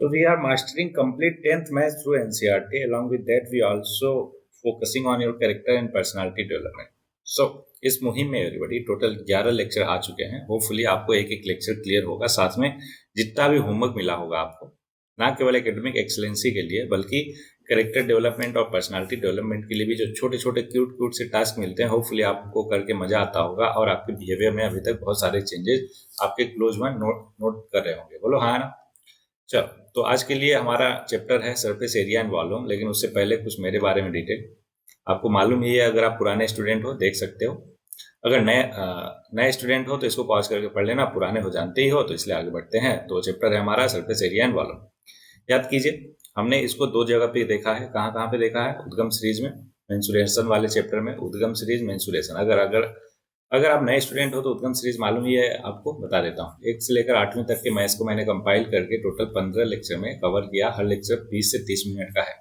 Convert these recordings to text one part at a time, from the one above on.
So we are mastering complete 10th maths through NCERT. Along with that, we also focusing on your character and personality development. So इस मुहिम में everybody total 11 lecture आ चुके हैं. Hopefully आपको एक एक lecture clear होगा. साथ में जितना भी होमवर्क मिला होगा आपको, ना केवल एकेडमिक एक्सलेंसी के लिए बल्कि कैरेक्टर डेवलपमेंट और पर्सनालिटी डेवलपमेंट के लिए भी जो छोटे छोटे क्यूट क्यूट से टास्क मिलते हैं, होपफुली आपको करके मजा आता होगा और आपके बिहेवियर में अभी तक बहुत सारे चेंजेस आपके क्लोज वन नोट कर रहे होंगे. बोलो हाँ ना. चलो, तो आज के लिए हमारा चैप्टर है सरफेस एरिया एंड वॉल्यूम. लेकिन उससे पहले कुछ मेरे बारे में डिटेल. आपको मालूम ही है, अगर आप पुराने स्टूडेंट हो देख सकते हो, अगर नए स्टूडेंट हो तो इसको पॉज करके पढ़ लेना, पुराने हो जानते ही हो तो इसलिए आगे बढ़ते हैं. तो चैप्टर है हमारा सरफेस एरिया एंड वॉल्यूम. याद कीजिए, हमने इसको दो जगह पे देखा है. कहाँ कहाँ पे देखा है? उद्गम सीरीज में, मेंसुरेशन वाले चैप्टर में. उद्गम सीरीज, मेंसुरेशन. अगर आप नए स्टूडेंट हो तो उद्गम सीरीज मालूम ही है, आपको बता देता हूँ. 1 से लेकर 8वीं तक के मैथ्स को मैंने कंपाइल करके टोटल 15 लेक्चर में कवर किया. हर लेक्चर 20 से 30 मिनट का है.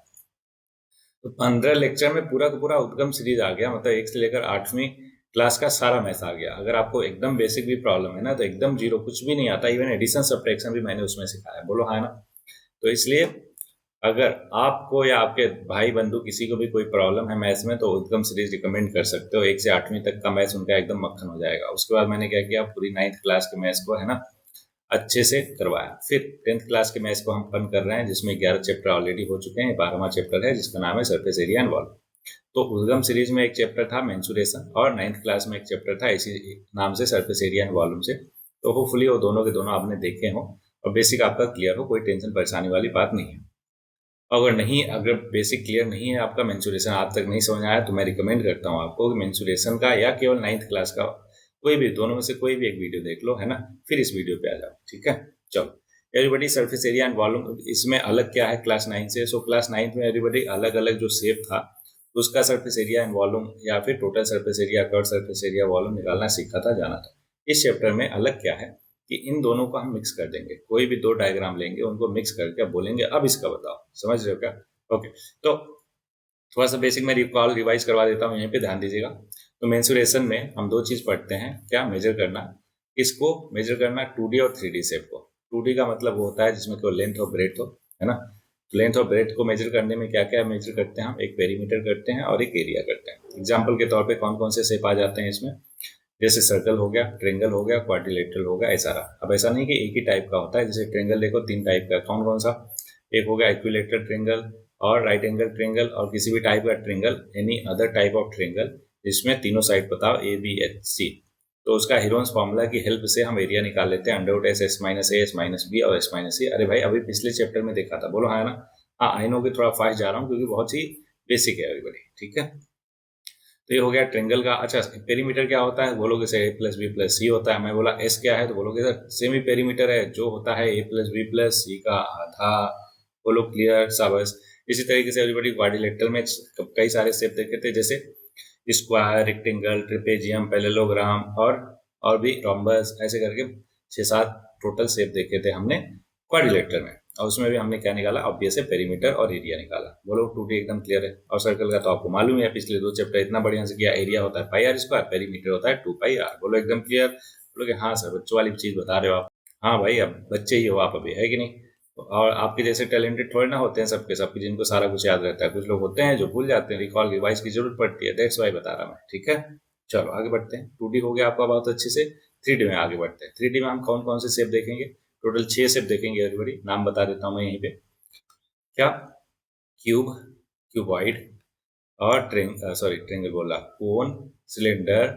तो 15 लेक्चर में पूरा का पूरा उद्गम सीरीज आ गया. मतलब 1 से लेकर 8वीं क्लास का सारा मैथ्स आ गया. अगर आपको एकदम बेसिक भी प्रॉब्लम है ना, तो एकदम जीरो, कुछ भी नहीं आता, इवन एडिशन सब्ट्रैक्शन भी मैंने उसमें सिखाया. बोलो हाँ ना. तो इसलिए अगर आपको या आपके भाई बंधु किसी को भी कोई प्रॉब्लम है मैथ्स में, तो उद्गम सीरीज रिकमेंड कर सकते हो. 1 से 8वीं तक का मैथ्स उनका एकदम मक्खन हो जाएगा. उसके बाद मैंने क्या किया, पूरी 9th क्लास के मैथ्स को है ना अच्छे से करवाया. फिर 10th क्लास के मैथ्स को हम फन कर रहे हैं, जिसमें 11 चैप्टर ऑलरेडी हो चुके हैं. 12वां चैप्टर है जिसका नाम है सरफेस एरिया एंड वॉल्यूम. तो उद्गम सीरीज में एक चैप्टर था मेंसुरेशन, और 9th क्लास में एक चैप्टर था इसी नाम से, सरफेस एरिया एंड वॉल्यूम से. तो होपफुली वो दोनों के दोनों आपने देखे हो और बेसिक आपका क्लियर हो. कोई टेंशन परेशानी वाली बात नहीं है. अगर बेसिक क्लियर नहीं है आपका, मेंसुरेशन आज तक नहीं समझ आया, तो मैं रिकमेंड करता हूँ आपको कि मेंसुरेशन का या केवल 9th क्लास का कोई भी, दोनों में से कोई भी एक वीडियो देख लो, है ना. फिर इस वीडियो पे आ जाओ. ठीक है. चलो everybody, surface area and volume, इसमें अलग क्या है क्लास 9 से. सो क्लास 9 में एवरीबॉडी अलग अलग जो शेप था उसका सरफेस एरिया एंड वॉल्यूम या फिर total surface area, curve surface area, volume निकालना सीखा था, जाना था. इस चैप्टर में अलग क्या है कि इन दोनों को हम मिक्स कर देंगे. कोई भी दो डायग्राम लेंगे, उनको मिक्स करके बोलेंगे अब इसका बताओ. समझ रहे हो क्या? ओके. तो थोड़ा सा बेसिक मैं रिवाइज करवा देता हूँ, यहीं पे ध्यान दीजिएगा. तो मेंसुरेशन में हम दो चीज पढ़ते हैं. क्या? मेजर करना. इसको मेजर करना 2D और 3D शेप को. 2D का मतलब वो होता है जिसमें कोई लेंथ और ब्रेथ हो, है ना. लेंथ और ब्रेथ को मेजर करने में क्या क्या मेजर करते हैं हम? एक पेरीमीटर करते हैं और एक एरिया करते हैं. एग्जाम्पल के तौर पे कौन कौन से शेप आ जाते हैं इसमें? जैसे सर्कल हो गया, ट्रेंगल हो गया, क्वाड्रिलेटरल हो गया, ऐसा रहा. अब ऐसा नहीं कि एक ही टाइप का होता है. जैसे ट्रेंगल देखो, 3 टाइप का. कौन कौन सा? एक हो गया इक्विलेटरल ट्रेंगल और राइट एंगल ट्रेंगल और किसी भी टाइप का triangle, any other type of triangle जिसमें तीनों साइड बताओ ए बी एच सी. तो उसका हीरोन्स फॉर्मूला की हेल्प से हम एरिया निकाल लेते हैं. Under root S, S minus A, S minus B और एस माइनस सी. अरे भाई, अभी पिछले चैप्टर में देखा था. बोलो हाँ ना. हाँ, आई नो कि थोड़ा फास्ट जा रहा हूँ क्योंकि बहुत ही बेसिक है एवरीबॉडी. ठीक है. तो ये हो गया ट्रेंगल का. अच्छा, पेरीमीटर क्या होता है? बोलोगे सर ए प्लस बी प्लस सी होता है. मैं बोला एस क्या है, तो बोलोगे सर सेमी पेरीमीटर है, जो होता है ए प्लस बी प्लस सी का आधा. बोलो क्लियर? शाबाश. इसी तरीके से एवरीबॉडी क्वाड्रिलेटरल में कई सारे शेप देखे थे, जैसे स्क्वायर, रेक्टेंगल, ट्रेपेजियम, पैरेललोग्राम और भी रोम्बस, ऐसे करके 6-7 टोटल शेप देखे थे हमने क्वाड्रिलेटरल में. और उसमें भी हमने क्या निकाला? ऑब्वियस है, पेरीमीटर और एरिया निकाला. बोलो 2D एकदम क्लियर है. और सर्कल का तो आपको मालूम है, पिछले 2 चैप्टर इतना बढ़िया से किया. एरिया होता है पाई आर स्क्वायर, पेरीमीटर होता है 2 पाई आर. बोलो एकदम क्लियर? बोलोगे हाँ सर, बच्चों वाली चीज बता रहे हो आप. हाँ भाई, अब बच्चे ही हो आप अभी, है कि नहीं. और आपके जैसे टैलेंटेड थोड़े ना होते हैं सबके सबके, जिनको सारा कुछ याद रहता है. कुछ लोग होते हैं जो भूल जाते हैं, रिकॉल रिवाइज की जरूरत पड़ती है. दैट्स वाई बता रहा मैं. ठीक है. चलो आगे बढ़ते हैं. 2D हो गया आपका बहुत अच्छे से. 3D में आगे बढ़ते हैं. 3D में हम कौन कौन से शेप देखेंगे? टोटल 6 शेप देखेंगे एवरीबॉडी. नाम बता देता हूँ मैं यहीं पे. क्या? क्यूब, क्यूबॉइड और ट्रेंगल बोला, कोन, सिलेंडर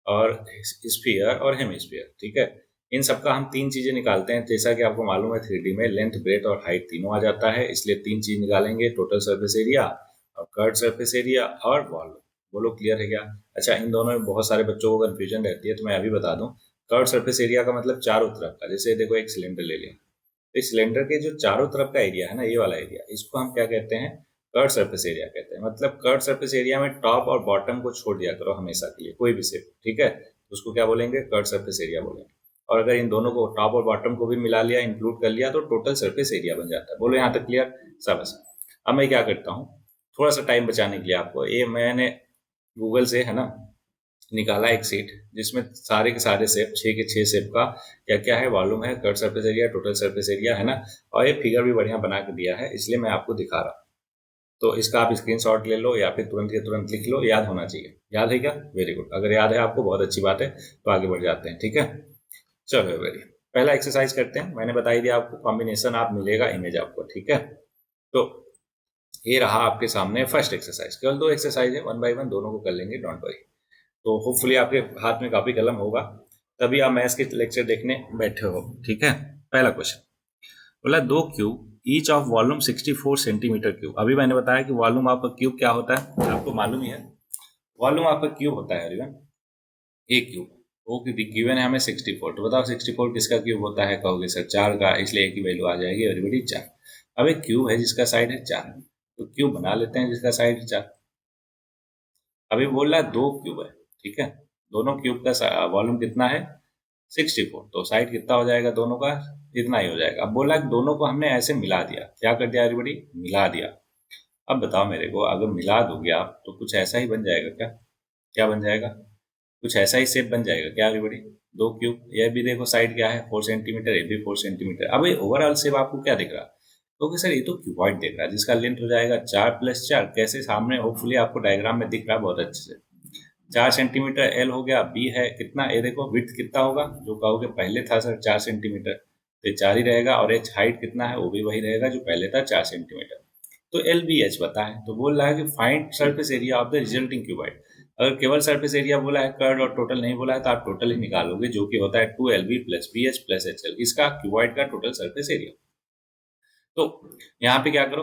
और स्फीयर और हेमिस्फीयर. ठीक है. इन सबका हम 3 चीजें निकालते हैं. जैसा कि आपको मालूम है 3D में लेंथ, ब्रेथ और हाइट तीनों आ जाता है, इसलिए 3 चीज निकालेंगे. टोटल सरफेस एरिया और कर्व सरफेस एरिया और वॉल्यूम. बोलो क्लियर है क्या? अच्छा, इन दोनों में बहुत सारे बच्चों को कंफ्यूजन रहती है, तो मैं अभी बता दूं. कर्व सरफेस एरिया का मतलब चारों तरफ का. जैसे देखो एक सिलेंडर ले लिया, तो इस सिलेंडर के जो चारों तरफ का एरिया है ना, ये वाला एरिया, इसको हम क्या कहते हैं? कर्व सरफेस एरिया कहते हैं. मतलब कर्व सरफेस एरिया में टॉप और बॉटम को छोड़ दिया करो हमेशा के लिए, कोई भी शेप. ठीक है. उसको क्या बोलेंगे? कर्व सरफेस एरिया बोलेंगे. और अगर इन दोनों को, टॉप और बॉटम को भी मिला लिया, इंक्लूड कर लिया, तो टोटल सरफेस एरिया बन जाता है. बोलो यहाँ तक क्लियर? शाबाश. अब मैं क्या करता हूँ, थोड़ा सा टाइम बचाने के लिए आपको, ये मैंने गूगल से, है ना, निकाला एक सीट जिसमें सारे के सारे शेप, 6 के 6 शेप का क्या क्या है, वॉल्यूम है, curve surface area, total surface area, है ना। और ये फिगर भी बढ़िया बना के दिया है, इसलिए मैं आपको दिखा रहा हूँ। तो इसका आप स्क्रीनशॉट ले लो या फिर तुरंत के तुरंत लिख लो, याद होना चाहिए। याद है क्या? Very good. अगर याद है आपको, बहुत अच्छी बात है। तो आगे बढ़ जाते हैं, ठीक है। चलो वेरी, पहला एक्सरसाइज करते हैं। मैंने बता ही दिया आपको, कॉम्बिनेशन आप मिलेगा इमेज आपको, ठीक है। तो ये रहा आपके सामने फर्स्ट एक्सरसाइज। केवल 2 एक्सरसाइज है, 1 बाय 1 दोनों को कर लेंगे, डोंट वरी। तो होपफुली आपके हाथ में कापी कलम होगा, तभी आप मैथ्स के लेक्चर देखने बैठे हो, ठीक है। पहला क्वेश्चन बोला, 2 cube each of volume 64 centimetre cube. अभी मैंने बताया कि वॉल्यूम आपका क्यूब क्या होता है, आपको मालूम ही है। वॉल्यूम आपका क्यूब होता है एवरीवन, ए क्यूब। वो गिवन है हमें 64, तो बताओ 64 किसका क्यूब होता है? कहोगे सर 4 का, इसलिए ए की वैल्यू आ जाएगी एवरीबडी 4। अब एक क्यूब है जिसका साइड है 4, तो क्यूब बना लेते हैं जिसका साइड है 4। अभी बोल रहा है 2 क्यूब है, ठीक है। दोनों क्यूब का वॉल्यूम कितना है? 64, तो साइड कितना हो जाएगा दोनों का? इतना ही हो जाएगा। अब बोला कि दोनों को हमने ऐसे मिला दिया। क्या कर दिया एवरीबडी? मिला दिया। अब बताओ मेरे को, अगर मिला दोगे आप तो कुछ ऐसा ही बन जाएगा क्या? क्या बन जाएगा? कुछ ऐसा ही शेप बन जाएगा क्या एवरीबडी? 2 क्यूब, ये भी देखो साइड क्या है 4 सेंटीमीटर, ये भी 4 सेंटीमीटर। अब ये ओवरऑल शेप आपको क्या दिख रहा है? तो सर ये तो क्यूबॉइड दिख रहा है जिसका लेंथ हो जाएगा 4 + 4। कैसे? सामने होपफुली आपको डायग्राम में दिख रहा है बहुत अच्छे से। 4 सेंटीमीटर एल हो गया, बी है कितना, ये देखो विड्थ कितना होगा, जो कहोगे पहले था सर 4 सेंटीमीटर, तो 4 ही रहेगा। और एच हाइट कितना है, वो भी वही रहेगा जो पहले था 4 सेंटीमीटर। तो एल बी एच पता है, तो बोल रहा है कि find surface area of the resulting cuboid. अगर केवल सरफेस एरिया बोला है, कर्व और टोटल नहीं बोला है, तो आप टोटल ही निकालोगे, जो कि होता है 2LB + BH + HL, इसका क्यूबॉइड का टोटल सरफेस एरिया। तो यहाँ पे क्या करो,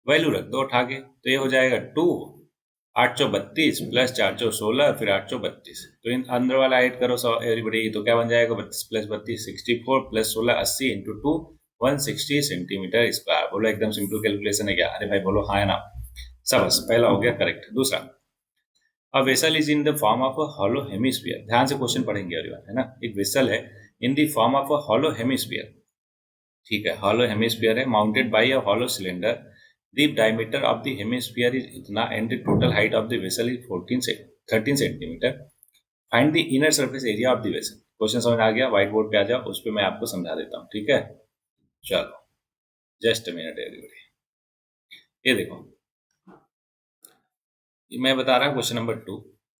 वैल्यू रख दो उठा के, तो ये हो जाएगा 2 832 + 416, फिर 832। तो इन अंदर वाला ऐड करो एवरीबडी, तो क्या बन जाएगा? 32 + 32 64 + 16 80 × 2 160 सेंटीमीटर स्क्वायर। बोलो एकदम सिंपल कैलकुलेशन है क्या? अरे भाई बोलो हाँ है ना। सब पहला हो गया करेक्ट। दूसरा, a vessel is in the form of a hollow hemisphere. ध्यान से क्वेश्चन पढ़ेंगे एवरीवन, है ना। एक वेसल है in the form of a hollow hemisphere, ठीक है। हॉलो हेमिस्फीयर है, mounted by a hollow cylinder. The diameter of the hemisphere is इतना and the total height of the vessel is 13 centimetre. Find the inner surface area of the vessel. Question समझ आ गया? White board पे आ जाओ, उस पर मैं आपको समझा देता हूँ, ठीक है। चलो जस्ट अ मिनट एवरीबॉडी, ये देखो, ये मैं बता रहा हूँ क्वेश्चन नंबर 2।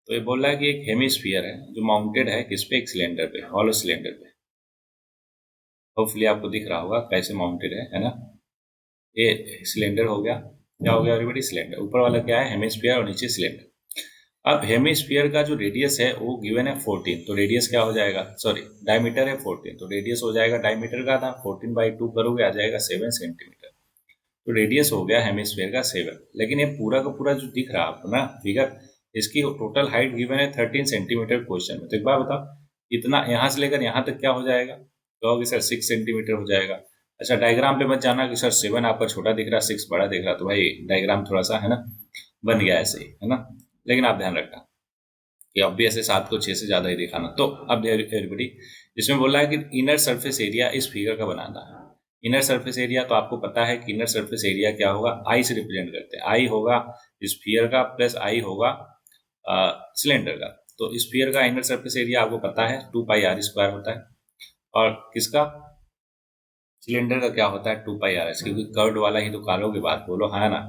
तो ये बोल रहा है कि एक हेमिस्फीयर है जो माउंटेड है किस पे? एक सिलेंडर पे, हॉलो सिलेंडर पे। होपफुली आपको दिख रहा होगा कैसे माउंटेड है ना। ये सिलेंडर हो गया, क्या हो गया एवरीबॉडी? सिलेंडर। ऊपर वाला क्या है? हेमिस्फीयर, और नीचे सिलेंडर। अब हेमिस्फीयर का जो रेडियस है वो गिवन है 14, तो रेडियस क्या हो जाएगा? सॉरी, डायमीटर है 14, तो रेडियस हो जाएगा डायमीटर का था 14/2 करोगे आ जाएगा 7 सेंटीमीटर। तो रेडियस हो गया हेमिस्फीयर का 7। लेकिन ये पूरा का पूरा जो दिख रहा है आपको ना फिगर, इसकी टोटल हाइट गिवन है 13 सेंटीमीटर क्वेश्चन में। तो एक बार बताओ, इतना यहाँ से लेकर यहाँ तक क्या हो जाएगा? कहोगे सर 6 सेंटीमीटर हो जाएगा। अच्छा, डायग्राम पे मत जाना कि सर 7 आपका छोटा दिख रहा, 6 बड़ा दिख रहा, तो भाई डायग्राम थोड़ा सा है ना बन गया ऐसे ही, है ना। लेकिन आप ध्यान रखना कि ऑब्वियस है 7 को 6 से ज्यादा ही दिखाना। तो अब एवरीबॉडी, इसमें बोल रहा है कि इनर सरफेस एरिया इस फिगर का बनाना है। इनर सरफेस एरिया, तो आपको पता है कि इनर सरफेस एरिया क्या होगा? आई से रिप्रेजेंट करते हैं। आई होगा स्फीयर का प्लस आई होगा सिलेंडर का। तो स्फीयर का इनर सरफेस एरिया आपको पता है 2πr² होता है, और किसका? सिलेंडर का क्या होता है? 2πr। क्योंकि कर्व्ड वाला ही तो कालोगे बात, बोलो हाँ ना।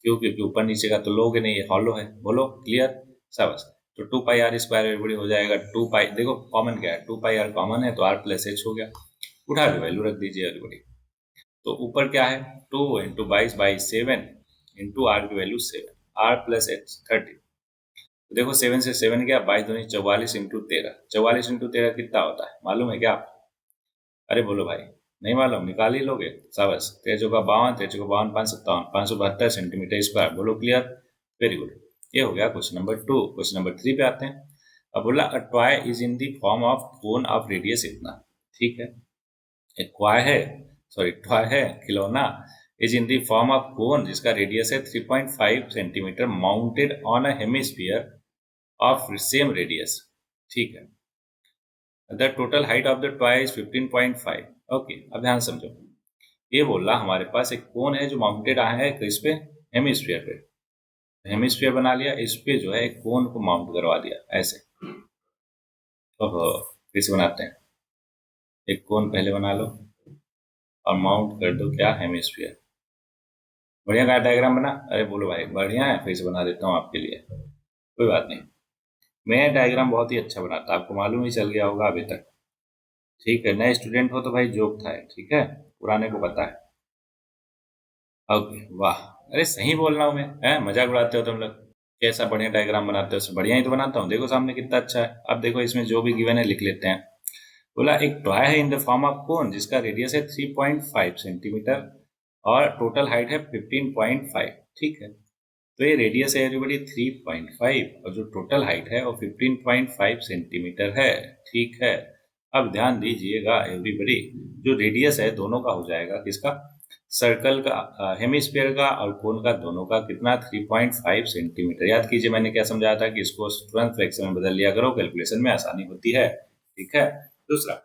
क्यों? क्योंकि ऊपर नीचे का तो लोगे नहीं, ये हॉलो है। बोलो क्लियर? सब। तो 2πr² एवरीबॉडी हो जाएगा 2π, देखो कॉमन क्या है? 2πr कॉमन है, तो r + h हो गया। उठा के वैल्यू रख दीजिए एवरीबॉडी। तो ऊपर क्या है? 2 × 22/7 × r की वैल्यू 7, r + h 30। तो देखो 7 से 7 गया, 22 दूनी 44 × 13। 44 × 13 कितना होता है मालूम है क्या आप? अरे बोलो भाई, नहीं मालूम? निकाल ही लोगे। शाबाश। 13 × 52, 13 × 52 557, 572 सेंटीमीटर स्क्वायर। बोलो क्लियर? Very good. ये हो गया क्वेश्चन नंबर 2। क्वेश्चन नंबर 3 पे आते हैं। अब बोला, a toy is in the form of cone of radius इतना, ठीक है। एक क्वाय है, सॉरी टॉय है, खिलौना, is in the form of cone जिसका रेडियस है 3.5 centimetre, mounted on a hemisphere of same radius, ठीक है। The total height of the toy is 15.5। Okay, अब ध्यान समझो। ये बोल रहा हमारे पास एक कोन है जो माउंटेड है किस पे? हेमिस्फीयर पे। हेमिस्फीयर बना लिया, इस पे जो है एक कोन को माउंट करवा दिया ऐसे। ओहो, फिर से बनाते हैं। एक कोन पहले बना लो और माउंट कर दो क्या, हेमिस्फीयर। बढ़िया का डायग्राम बना? अरे बोलो भाई बढ़िया है, फिर से बना देता हूँ आपके लिए, कोई बात नहीं। मैं डायग्राम बहुत ही अच्छा बनाता, आपको मालूम ही चल गया होगा अभी तक। ठीक है, नए स्टूडेंट हो तो भाई जोक था, ठीक है, पुराने को पता है। ओके, वाह। अरे सही बोल रहा हूँ मैं, है मजाक उड़ाते हो तुम लोग। कैसा बढ़िया डायग्राम बनाते हो, उससे बढ़िया ही तो बनाता हूँ, देखो सामने कितना अच्छा है। अब देखो इसमें जो भी गिवन है लिख लेते हैं। बोला एक टॉय है in the form of cone जिसका रेडियस है 3.5 सेंटीमीटर और टोटल हाइट है 15.5। ठीक है, तो ये रेडियस है एवरीबडी 3.5 और जो टोटल हाइट है वो 15.5 सेंटीमीटर है। ठीक है, अब ध्यान दीजिएगा एवरीबडी, जो रेडियस है दोनों का हो जाएगा किसका, सर्कल का, हेमिस्फीयर का और कोन का, दोनों का कितना, 3.5 सेंटीमीटर। याद कीजिए मैंने क्या समझाया था कि इसको तुरंत फ्रैक्शन में बदल लिया करो, कैलकुलेशन में आसानी होती है। ठीक है, दूसरा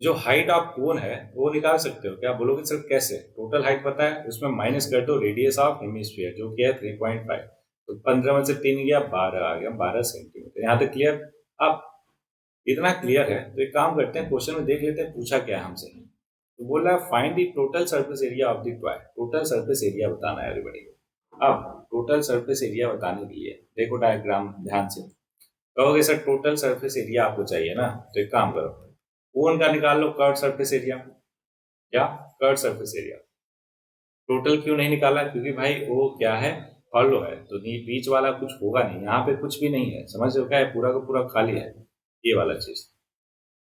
जो हाइट ऑफ कोन है वो निकाल सकते हो क्या, बोलोगे सर कैसे, टोटल हाइट पता है, उसमें माइनस कर दो रेडियस ऑफ हेमिस्फीयर जो कि है 3.5, तो 15 में से 3 गया 12 आ गया, 12 सेंटीमीटर। यहाँ तक क्लियर? अब इतना क्लियर है तो एक काम करते हैं, क्वेश्चन में देख लेते हैं पूछा क्या है हमसे। तो बोल रहा है find the total surface area of the toy, total surface area बताना है एवरीबॉडी को। अब टोटल सरफेस एरिया बताने के लिए देखो डायग्राम ध्यान से, कहोगे सर टोटल सरफेस एरिया आपको चाहिए ना, तो एक काम करो, कोन का निकाल लो कर्व सरफेस एरिया। क्या, कर्व सरफेस एरिया। टोटल क्यों नहीं निकाला, क्योंकि भाई वो क्या है, हॉलो है, तो बीच वाला कुछ होगा नहीं, यहाँ पे कुछ भी नहीं है, समझ रहे हो क्या है, पूरा का पूरा खाली है ये वाला चीज।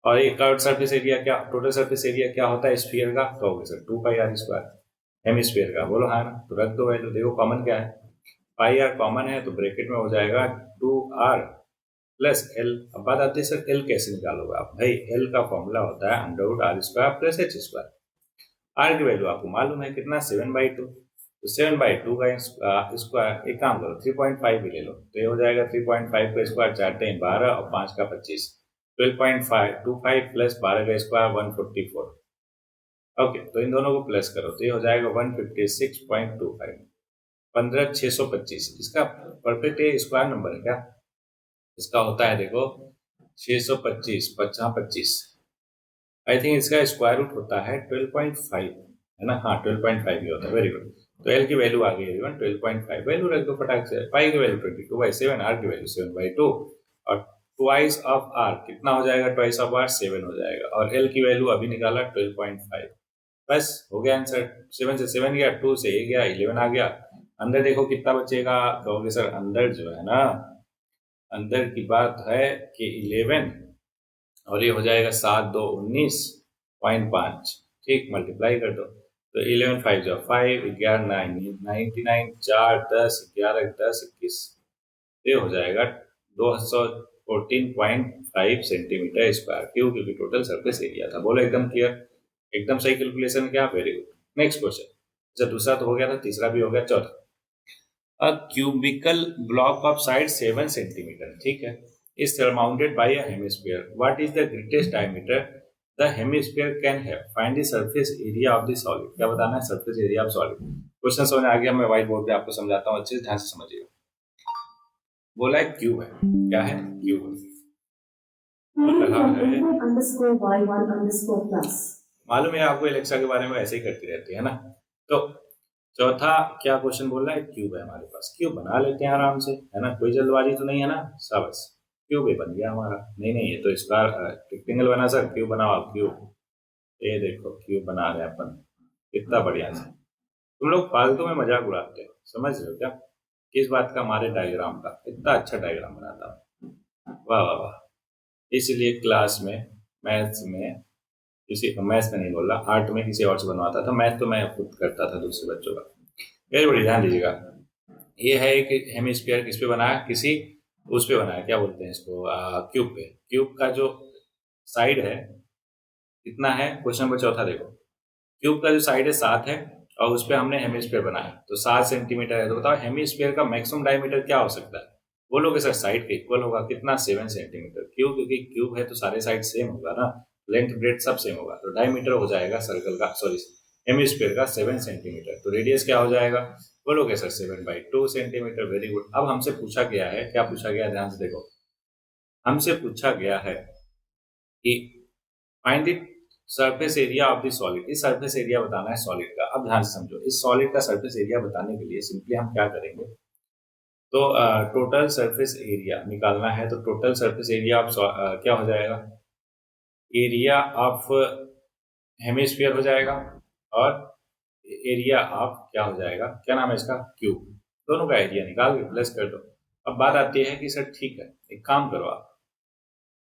और ये कर्व सरफेस एरिया क्या, टोटल सरफेस एरिया क्या होता है स्फीयर का, कहोगे सर 2 πr²। हेमिस्फीयर का बोलो हाँ ना, तो रख दो वैल्यू, देखो कॉमन क्या है, पाई आर कॉमन है तो ब्रैकेट में हो जाएगा 2r प्लस एल। अब बात आती है सर एल कैसे निकालोगे आप, भाई एल का फॉर्मूला होता है √r² प्लस h²। आर की वैल्यू आपको मालूम है कितना, 7/2, तो 7/2 का स्क्वायर, एक काम करो 3.5 भी ले लो, तो ये हो जाएगा 3.5 का स्क्वायर 4×12 और 5 का 25, 12.525 प्लस 12 का स्क्वायर 144। ओके, तो इन दोनों को प्लस करो तो ये हो जाएगा 156.25, 15,625। इसका परफेक्ट ये स्क्वायर नंबर है क्या, इसका होता है देखो 625 50 25, आई थिंक इसका स्क्वायर रूट होता है 12.5, है ना, हाँ 12.5 ही होता है, वेरी गुड। तो एल की वैल्यू आ गई एवरीवन 12.5, वैल्यू रख दो फटाक से, पाई की वैल्यू 22/7, आर की वैल्यू 7/2 और ट्वाइस ऑफ आर कितना हो जाएगा, ट्वाइस ऑफ आर 7 हो जाएगा, और एल की वैल्यू अभी निकाला 12.5, बस हो गया आंसर। 7 से 7 गया, 2 से 1 गया, 11 आ गया। अंदर देखो कितना बचेगा, कहोगे सर अंदर जो है ना, अंदर की बात है कि 11 और ये हो जाएगा 7×2 = 19.5, ठीक, मल्टीप्लाई कर दो, तो 11 5 जो 5, 11 9 99, 4 10 11 10 21, ये हो जाएगा 214.5 सेंटीमीटर स्क्वायर क्यों, क्योंकि टोटल सरफेस एरिया था। बोलो एकदम क्लियर, एकदम सही कैलकुलेशन क्या, वेरी गुड। नेक्स्ट क्वेश्चन, अच्छा दूसरा तो हो गया था, तीसरा भी हो गया, चौथा, a cubical block of side 7 centimetre, ठीक है, is surmounted by a hemisphere. What is the greatest diameter the hemisphere can have? Find the surface area of the solid. क्या बताना है, surface area of solid। Question समझ आ गया, मैं white board पे आपको समझाता हूँ, अच्छे से ध्यान से समझिएगा। बोला है क्यूब है, क्या है, क्यूब है, मालूम है आपको, एलेक्सा के बारे में ऐसे ही करती रहती है ना। तो चौथा क्या क्वेश्चन बोल रहा है, क्यूब है हमारे पास, क्यूब बना लेते हैं आराम से, है ना, कोई जल्दबाजी तो नहीं है ना, शाबाश, क्यूब ही बन गया हमारा। नहीं नहीं, ये तो स्क्वायर रेक्टेंगल बना सर, क्यूब बनाओ आप, क्यूब, ये देखो क्यूब बना रहे हैं अपन, कितना बढ़िया से। तुम लोग फालतू में मजाक उड़ाते हो, समझ रहे हो क्या, किस बात का, हमारे डायग्राम का, इतना अच्छा डायग्राम बनाता हूँ, वाह वाह वाह। इसलिए क्लास में, मैथ्स में, किसी मैथ्स में नहीं बोल रहा, आर्ट में किसी और से बनवाता था, मैथ तो मैं खुद करता था दूसरे बच्चों का। वेरी बड़ी, ध्यान दीजिएगा, ये है एक हेमिस्फीयर, किस पे बनाया, किसी उस पे बनाया, क्या बोलते हैं इसको, क्यूब पे। क्यूब का जो साइड है कितना है, क्वेश्चन नंबर चौथा देखो, क्यूब का जो साइड है 7 है और उस पे हमने हेमिस्फीयर बनाया तो 7 सेंटीमीटर है, तो बताओ हेमिस्फीयर का मैक्सिमम डायमीटर क्या हो सकता है, बोलोगे सर साइड के इक्वल होगा, कितना, 7 सेंटीमीटर, क्यों, क्योंकि क्यूब है तो सारे साइड सेम होगा ना, लेंथ ब्रेथ सब सेम होगा, तो डायमीटर हो जाएगा सर्कल का, सॉरी हेमिस्फीयर का 7 सेंटीमीटर। तो रेडियस क्या हो जाएगा, बोलोगे सर 7/2 सेंटीमीटर। Very good. अब हमसे पूछा गया है, क्या पूछा गया है, ध्यान से देखो। हमसे पूछा गया है कि find the surface area of the solid. इस सरफेस एरिया बताना है सॉलिड का। अब ध्यान से समझो, इस सॉलिड का सरफेस एरिया बताने के लिए सिंपली हम क्या करेंगे, तो टोटल सरफेस एरिया निकालना है। तो टोटल सरफेस एरिया ऑफ क्या हो जाएगा, एरिया ऑफ हेमिस्फीयर हो जाएगा, और एरिया ऑफ क्या हो जाएगा, क्या नाम है इसका, क्यूब। दोनों का एरिया निकाल के प्लस कर दो। अब बात आती है कि सर ठीक है, एक काम करो आप,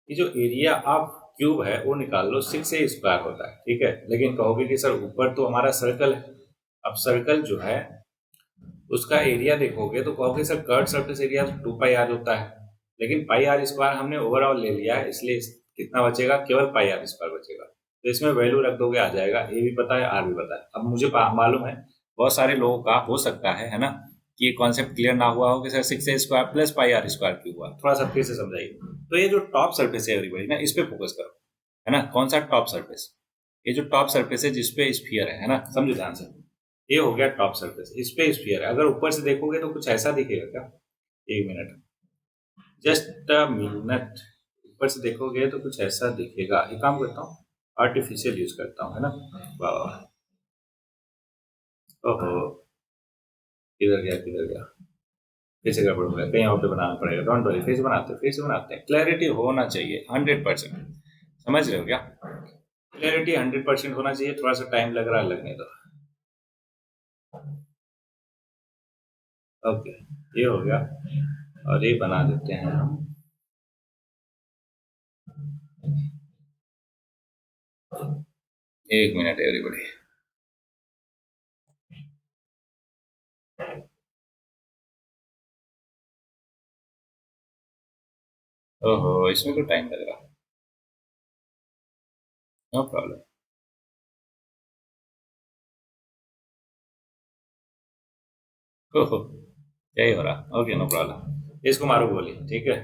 ये जो एरिया ऑफ क्यूब है वो निकाल लो, 6a² होता है, ठीक है। लेकिन कहोगे कि सर ऊपर तो हमारा सर्कल है। अब सर्कल जो है उसका एरिया देखोगे तो कहोगे sir curve surface area 2πr होता है, लेकिन πr² हमने ओवरऑल ले लिया है, इसलिए कितना बचेगा, केवल πr² बचेगा। तो इसमें वैल्यू रख दोगे, आ जाएगा। ए भी पता है, आर भी पता है। अब मुझे मालूम है बहुत सारे लोगों का हो सकता है ना, कि ये कॉन्सेप्ट क्लियर ना हुआ हो कि सर 6a² प्लस πr² क्यों हुआ। थोड़ा सा फिर से समझाइए। तो ये जो टॉप सर्फेस है एवरीबॉडी ना, इस पे फोकस करो, है ना। कौन सा टॉप सर्फेस, ये जो टॉप सर्फेस है जिसपे स्फीयर है ना, समझो ध्यान से। ये हो गया टॉप सरफेस, इस पे स्फीयर है। अगर ऊपर से देखोगे तो कुछ ऐसा दिखेगा क्या, एक मिनट, जस्ट अ मिनट। ऊपर से देखोगे तो कुछ ऐसा दिखेगा। एक काम करता हूँ, आर्टिफिशियल यूज करता हूँ, है ना। वाह वाह, ओहो, किधर गया किधर गया, फिर से गड़बड़ हो गया, कहीं और पे बनाना पड़ेगा। डोंट वरी, फिर से बनाते हैं। क्लैरिटी होना चाहिए 100%, समझ रहे हो क्या। क्लैरिटी 100% होना चाहिए। थोड़ा सा टाइम लग रहा है, लगने दो। ओके, ये हो गया, और ये बना देते हैं हम। एक मिनट एवरीबॉडी। ओहो, इसमें तो टाइम लग रहा है, नो प्रॉब्लम। ओहो, यही हो रहा, ओके नो प्रॉब्लम। इसको मारो गोली, ठीक है।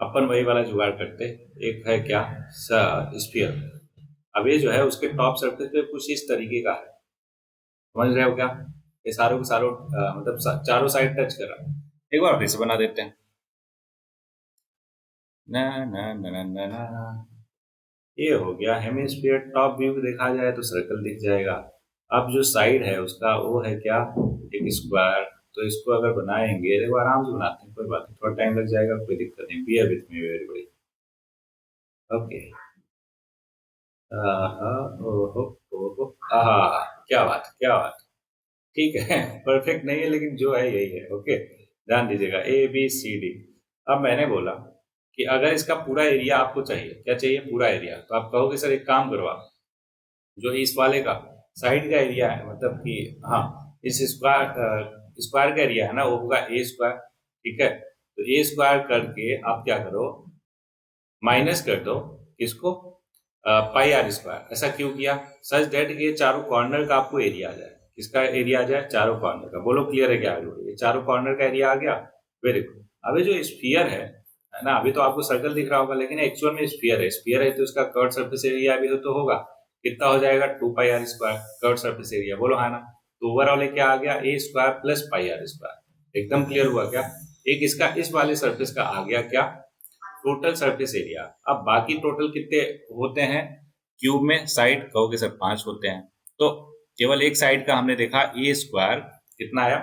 अपन वही वाला जुगाड़ करते। एक है क्या, स्फीयर। अब ये जो है उसके टॉप सरफेस पे कुछ इस तरीके का है, समझ रहे हो क्या। ये सारों के सारों मतलब चारों साइड टच कर रहा है। एक बार फिर से बना देते हैं। ना ना ना ना ना ना ना। ये हो गया हेमिस्फीयर। टॉप व्यू देखा जाए तो सर्कल दिख जाएगा। अब जो साइड है उसका वो है क्या, एक स्क्वायर। तो इसको अगर बनाएंगे, देखो आराम से बनाते हैं, कोई बात नहीं, थोड़ा टाइम लग जाएगा, कोई दिक्कत नहीं। बियर विथ मी वेरी बड़ी। ओके, ओहो ओहो, आहा, क्या बात क्या बात। ठीक है, परफेक्ट नहीं है लेकिन जो है यही है। ओके, ध्यान दीजिएगा, ABCD। अब मैंने बोला कि अगर इसका पूरा एरिया आपको चाहिए, क्या चाहिए, पूरा एरिया, तो आप कहोगे सर एक काम करो आप, जो इस वाले का साइड का एरिया है, मतलब कि हाँ, इस स्क्वायर का एरिया है ना, वो होगा A²। ठीक है, तो A² करके आप क्या करो, माइनस कर दो किसको, πr²। ऐसा क्यों किया, सच दैट ये चारों कॉर्नर का आपको एरिया आ जाए। किसका एरिया आ जाए, चारों कॉर्नर का। बोलो क्लियर है क्या, ये चारों कॉर्नर का एरिया आ गया। Very good. अब ये जो स्फीयर है ना, अभी तो आपको सर्कल दिख रहा होगा, लेकिन एक्चुअल में स्फीयर है। स्फीयर है तो उसका कर्व सरफेस एरिया भी तो होगा। कितना हो जाएगा, 2πr² कर्व सरफेस एरिया, बोलो हाँ ना। तो ओवरऑल क्या आ गया, A² प्लस πr²। एकदम क्लियर हुआ क्या। एक इसका इस वाले सरफेस का आ गया क्या, टोटल सरफेस एरिया। अब बाकी टोटल कितने होते हैं क्यूब में, साइड कहोगे सर 5 होते हैं। तो केवल एक साइड का हमने देखा, A² कितना आया,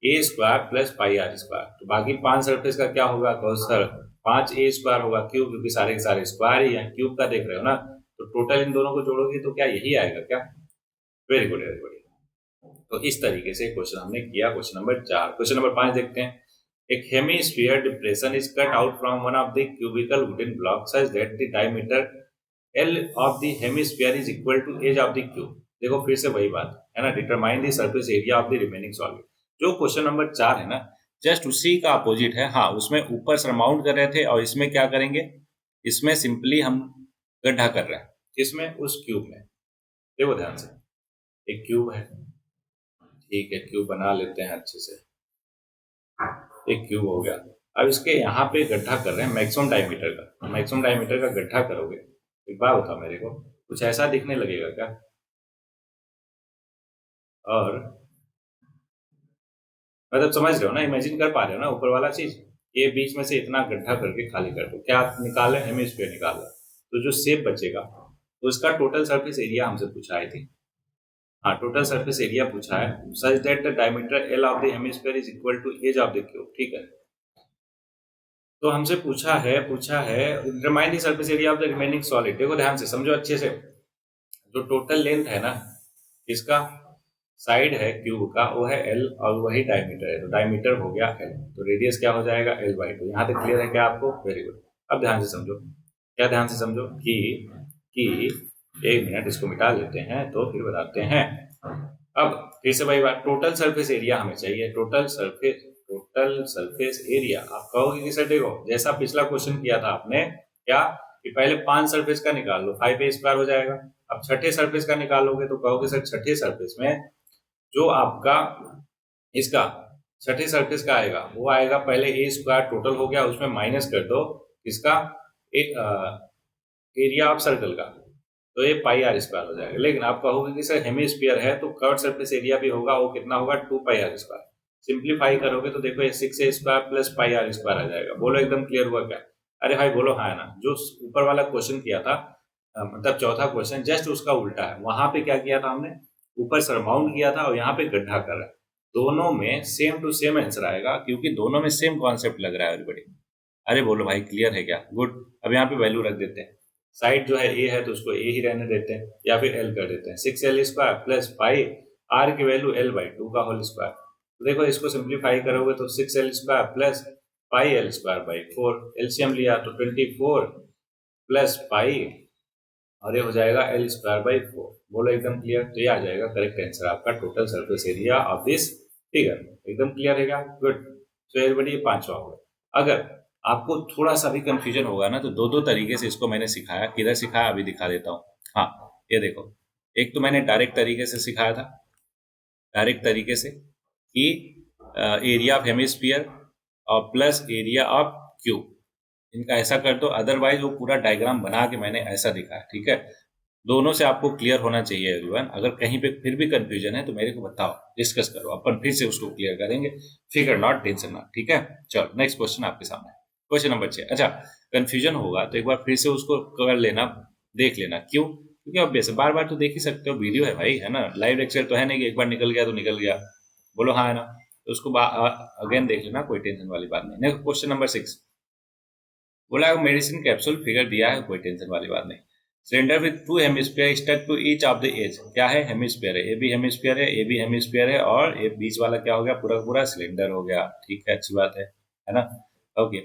A² प्लस πr²। तो बाकी 5 सरफेस का क्या होगा, कहो सर 5A² होगा। क्यों, क्योंकि सारे के सारे स्क्वायर ही हैं, क्यूब का देख रहे हो ना। तो टोटल इन दोनों को जोड़ोगे तो क्या यही आएगा क्या। Very good very good. तो इस तरीके से क्वेश्चन हमने किया। Question number 4। क्वेश्चन नंबर 5 देखते हैं। एक hemisphere depression is cut out from one of the cubical wooden blocks such that the diameter L of the hemisphere is equal to edge of the cube। देखो फिर से वही बात है ना, determine the surface area of the remaining solid. जो question number 4 है ना, जस्ट उसी का अपोजिट है। हाँ, उसमें ऊपर सरमाउंट कर रहे थे, और इसमें क्या करेंगे, इसमें सिंपली हम गड्ढा कर रहे हैं। इसमें उस क्यूब में देखो ध्यान से, एक क्यूब है, ठीक है, क्यूब बना लेते हैं अच्छे से। एक क्यूब हो गया। अब इसके यहाँ पे गड्ढा कर रहे हैं मैक्सिमम डायमीटर का। मैक्सिमम डायमीटर का गड्ढा करोगे, एक बात बताओ मेरे को, कुछ ऐसा दिखने लगेगा क्या, और मतलब समझ रहे हो ना, इमेजिन कर पा रहे हो ना ऊपर वाला चीज, ये बीच में से इतना गड्ढा करके खाली कर दो, क्या निकाले, हेमिस्फीयर निकाले, तो जो शेप बचेगा तो उसका टोटल सरफेस एरिया हमसे पूछा है थी। हाँ, टोटल सरफेस एरिया पूछा है, such that the diameter l of the hemisphere is equal to edge of the cube. ठीक है, तो हमसे पूछा है remind the surface area of the remaining solid. देखो ध्यान से समझो अच्छे से, जो टोटल लेंथ है ना इसका, साइड है क्यूब का वो है एल और वही डायमीटर है, तो डायमीटर हो गया एल, तो रेडियस क्या हो जाएगा L/2। यहाँ तक क्लियर है क्या आपको? Very good. अब ध्यान से समझो, क्या ध्यान से समझो कि एक मिनट इसको मिटा लेते हैं तो फिर बताते हैं। अब फिर से वही बात, टोटल सरफेस एरिया हमें चाहिए, टोटल सरफेस एरिया। आप कहोगे कि सर देखो जैसा पिछला क्वेश्चन किया था आपने, क्या कि पहले 5 सरफेस का निकाल लो, 5a² हो जाएगा। अब छठे सरफेस का निकालोगे तो कहोगे सर छठे सरफेस में जो आपका इसका छठे सरफेस का आएगा वो आएगा पहले a² टोटल हो गया, उसमें माइनस कर दो इसका एरिया ऑफ सर्कल का, तो ये πr² हो जाएगा। लेकिन आप कहोगे कि सर हेमिस्फीयर है तो कर्व सरफेस एरिया भी होगा, वो कितना होगा 2πr²। सिंप्लीफाई करोगे तो देखो ये 6a² प्लस πr² आ जाएगा। बोलो एकदम क्लियर हुआ क्या? अरे भाई बोलो हाँ है ना। जो ऊपर वाला क्वेश्चन किया था, मतलब चौथा क्वेश्चन जस्ट उसका उल्टा है। वहां पे क्या किया था हमने, ऊपर सरमाउंट किया था और यहाँ पे गड्ढा कर रहा है। दोनों में सेम टू सेम आंसर आएगा क्योंकि दोनों में सेम कॉन्सेप्ट लग रहा है एवरीबॉडी। अरे बोलो भाई क्लियर है क्या? गुड। अब यहाँ पे वैल्यू रख देते हैं, साइड जो है ए है तो उसको ए ही रहने देते हैं या फिर एल कर देते हैं। 6l² प्लस पाई आर की वैल्यू L/2 का होल स्क्वायर। तो देखो इसको सिंप्लीफाई करोगे तो 6l² plus pi L²/4, LCM लिया तो 24 प्लस पाई और ये हो जाएगा L²/4। बोलो एकदम क्लियर। तो ये आ जाएगा करेक्ट आंसर आपका, total surface area of this figure. एकदम क्लियर है क्या? गुड। तो एवरीबॉडी ये पांचवा होगा। अगर आपको थोड़ा सा भी कंफ्यूजन होगा ना तो दो दो तरीके से इसको मैंने सिखाया। किधर सिखाया अभी दिखा देता हूँ। हाँ ये देखो, एक तो मैंने डायरेक्ट तरीके से सिखाया था, डायरेक्ट तरीके से कि एरिया ऑफ हेमिस्फीयर और प्लस एरिया ऑफ क्यूब, इनका ऐसा कर दो। अदरवाइज वो पूरा डायग्राम बना के मैंने ऐसा दिखाया। ठीक है, दोनों से आपको क्लियर होना चाहिए एवरीवन। अगर कहीं पे फिर भी कंफ्यूजन है तो मेरे को बताओ, डिस्कस करो, अपन फिर से उसको क्लियर करेंगे। फिकर नॉट, टेंशन नॉट। ठीक है, चलो नेक्स्ट क्वेश्चन आपके सामने, क्वेश्चन नंबर 6। अच्छा, कंफ्यूजन होगा तो एक बार फिर से उसको कर लेना, देख लेना। क्यों? क्योंकि अब वैसे बार बार तो देख ही सकते हो, वीडियो है भाई, है ना, लाइव लेक्चर तो है नहीं कि एक बार निकल गया तो निकल गया। बोलो हाँ है ना, तो उसको अगेन देख लेना, कोई टेंशन वाली बात नहीं। नेक्स्ट क्वेश्चन नंबर 6 बोला मेडिसिन कैप्सूल फिगर दिया है, कोई टेंशन वाली बात नहीं। Cylinder with 2 hemisphere stuck to each of the edge. क्या है? हेमिस्फीयर है, ए बी हेमिस्फीयर है, ए बी हेमिस्फीयर है, और ये बीच वाला क्या हो गया? पूरा पूरा सिलेंडर हो गया। ठीक है, अच्छी बात है ना। Okay,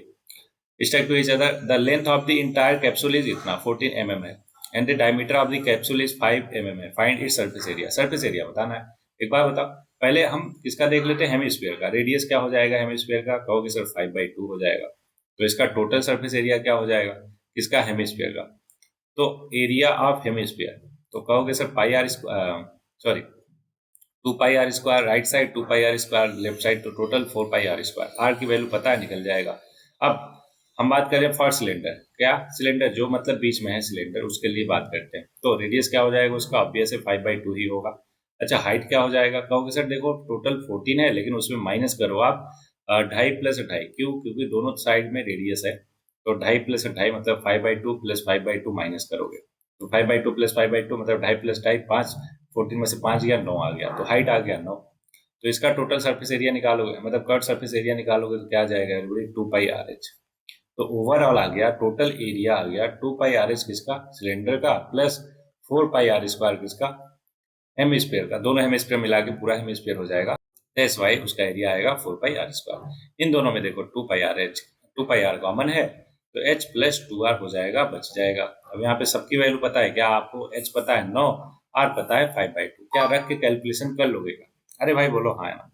stuck to each other. The length of the entire capsule is इतना 14 mm है and the diameter of the capsule is 5 mm है। Find its surface area. Surface area बताना है। एक बार बताओ, पहले हम किसका देख लेते हैं, हेमिस्फीयर का। रेडियस क्या हो जाएगा हेमिस्फीयर का? कहोगे सर 5/2 हो जाएगा। तो इसका टोटल सरफेस एरिया क्या हो जाएगा किसका? हेमिस्फीयर का। तो एरिया ऑफ हेमिस्फीयर, तो कहोगे sir πr, sorry 2πr² right side, 2πr² left side, तो टोटल 4πr²। आर की वैल्यू पता है, निकल जाएगा। अब हम बात करें फॉर सिलेंडर। क्या? सिलेंडर जो मतलब बीच में है सिलेंडर, उसके लिए बात करते हैं। तो रेडियस क्या हो जाएगा उसका? ऑब्वियस है 5/2 ही होगा। अच्छा, हाइट क्या हो जाएगा? कहोगे सर देखो टोटल 14 है लेकिन उसमें माइनस करो आप 2.5 + 2.5। क्यों? क्योंकि दोनों साइड में रेडियस है, तो 2.5 + 2.5 मतलब 5/2 प्लस 5/2 माइनस करोगे तो 5/2 प्लस 5/2 मतलब 2.5 + 2.5 5। 14 में से 5 गया, 9 आ गया, तो हाइट आ गया 9। तो इसका टोटल सरफेस एरिया निकालोगे, मतलब कर्व सरफेस एरिया निकालोगे तो क्या आ जाएगा? 2πrh। तो ओवरऑल आ गया, टोटल एरिया आ गया 2πrh किसका? सिलेंडर का, प्लस 4πr² किसका? हेमिस्फीयर का। दोनों हेमिस्फीयर मिला के पूरा हेमिस्फीयर हो जाएगा, दैट्स वाई उसका एरिया आएगा 4πr²। इन दोनों में देखो 2πr कॉमन है तो h + 2r हो जाएगा, बच जाएगा। अब यहाँ पे सबकी वैल्यू पता है क्या आपको? h पता है 9, r पता है 5/2। क्या रख के कैलकुलेशन कर लोगे क्या? अरे भाई बोलो हाँ है ना,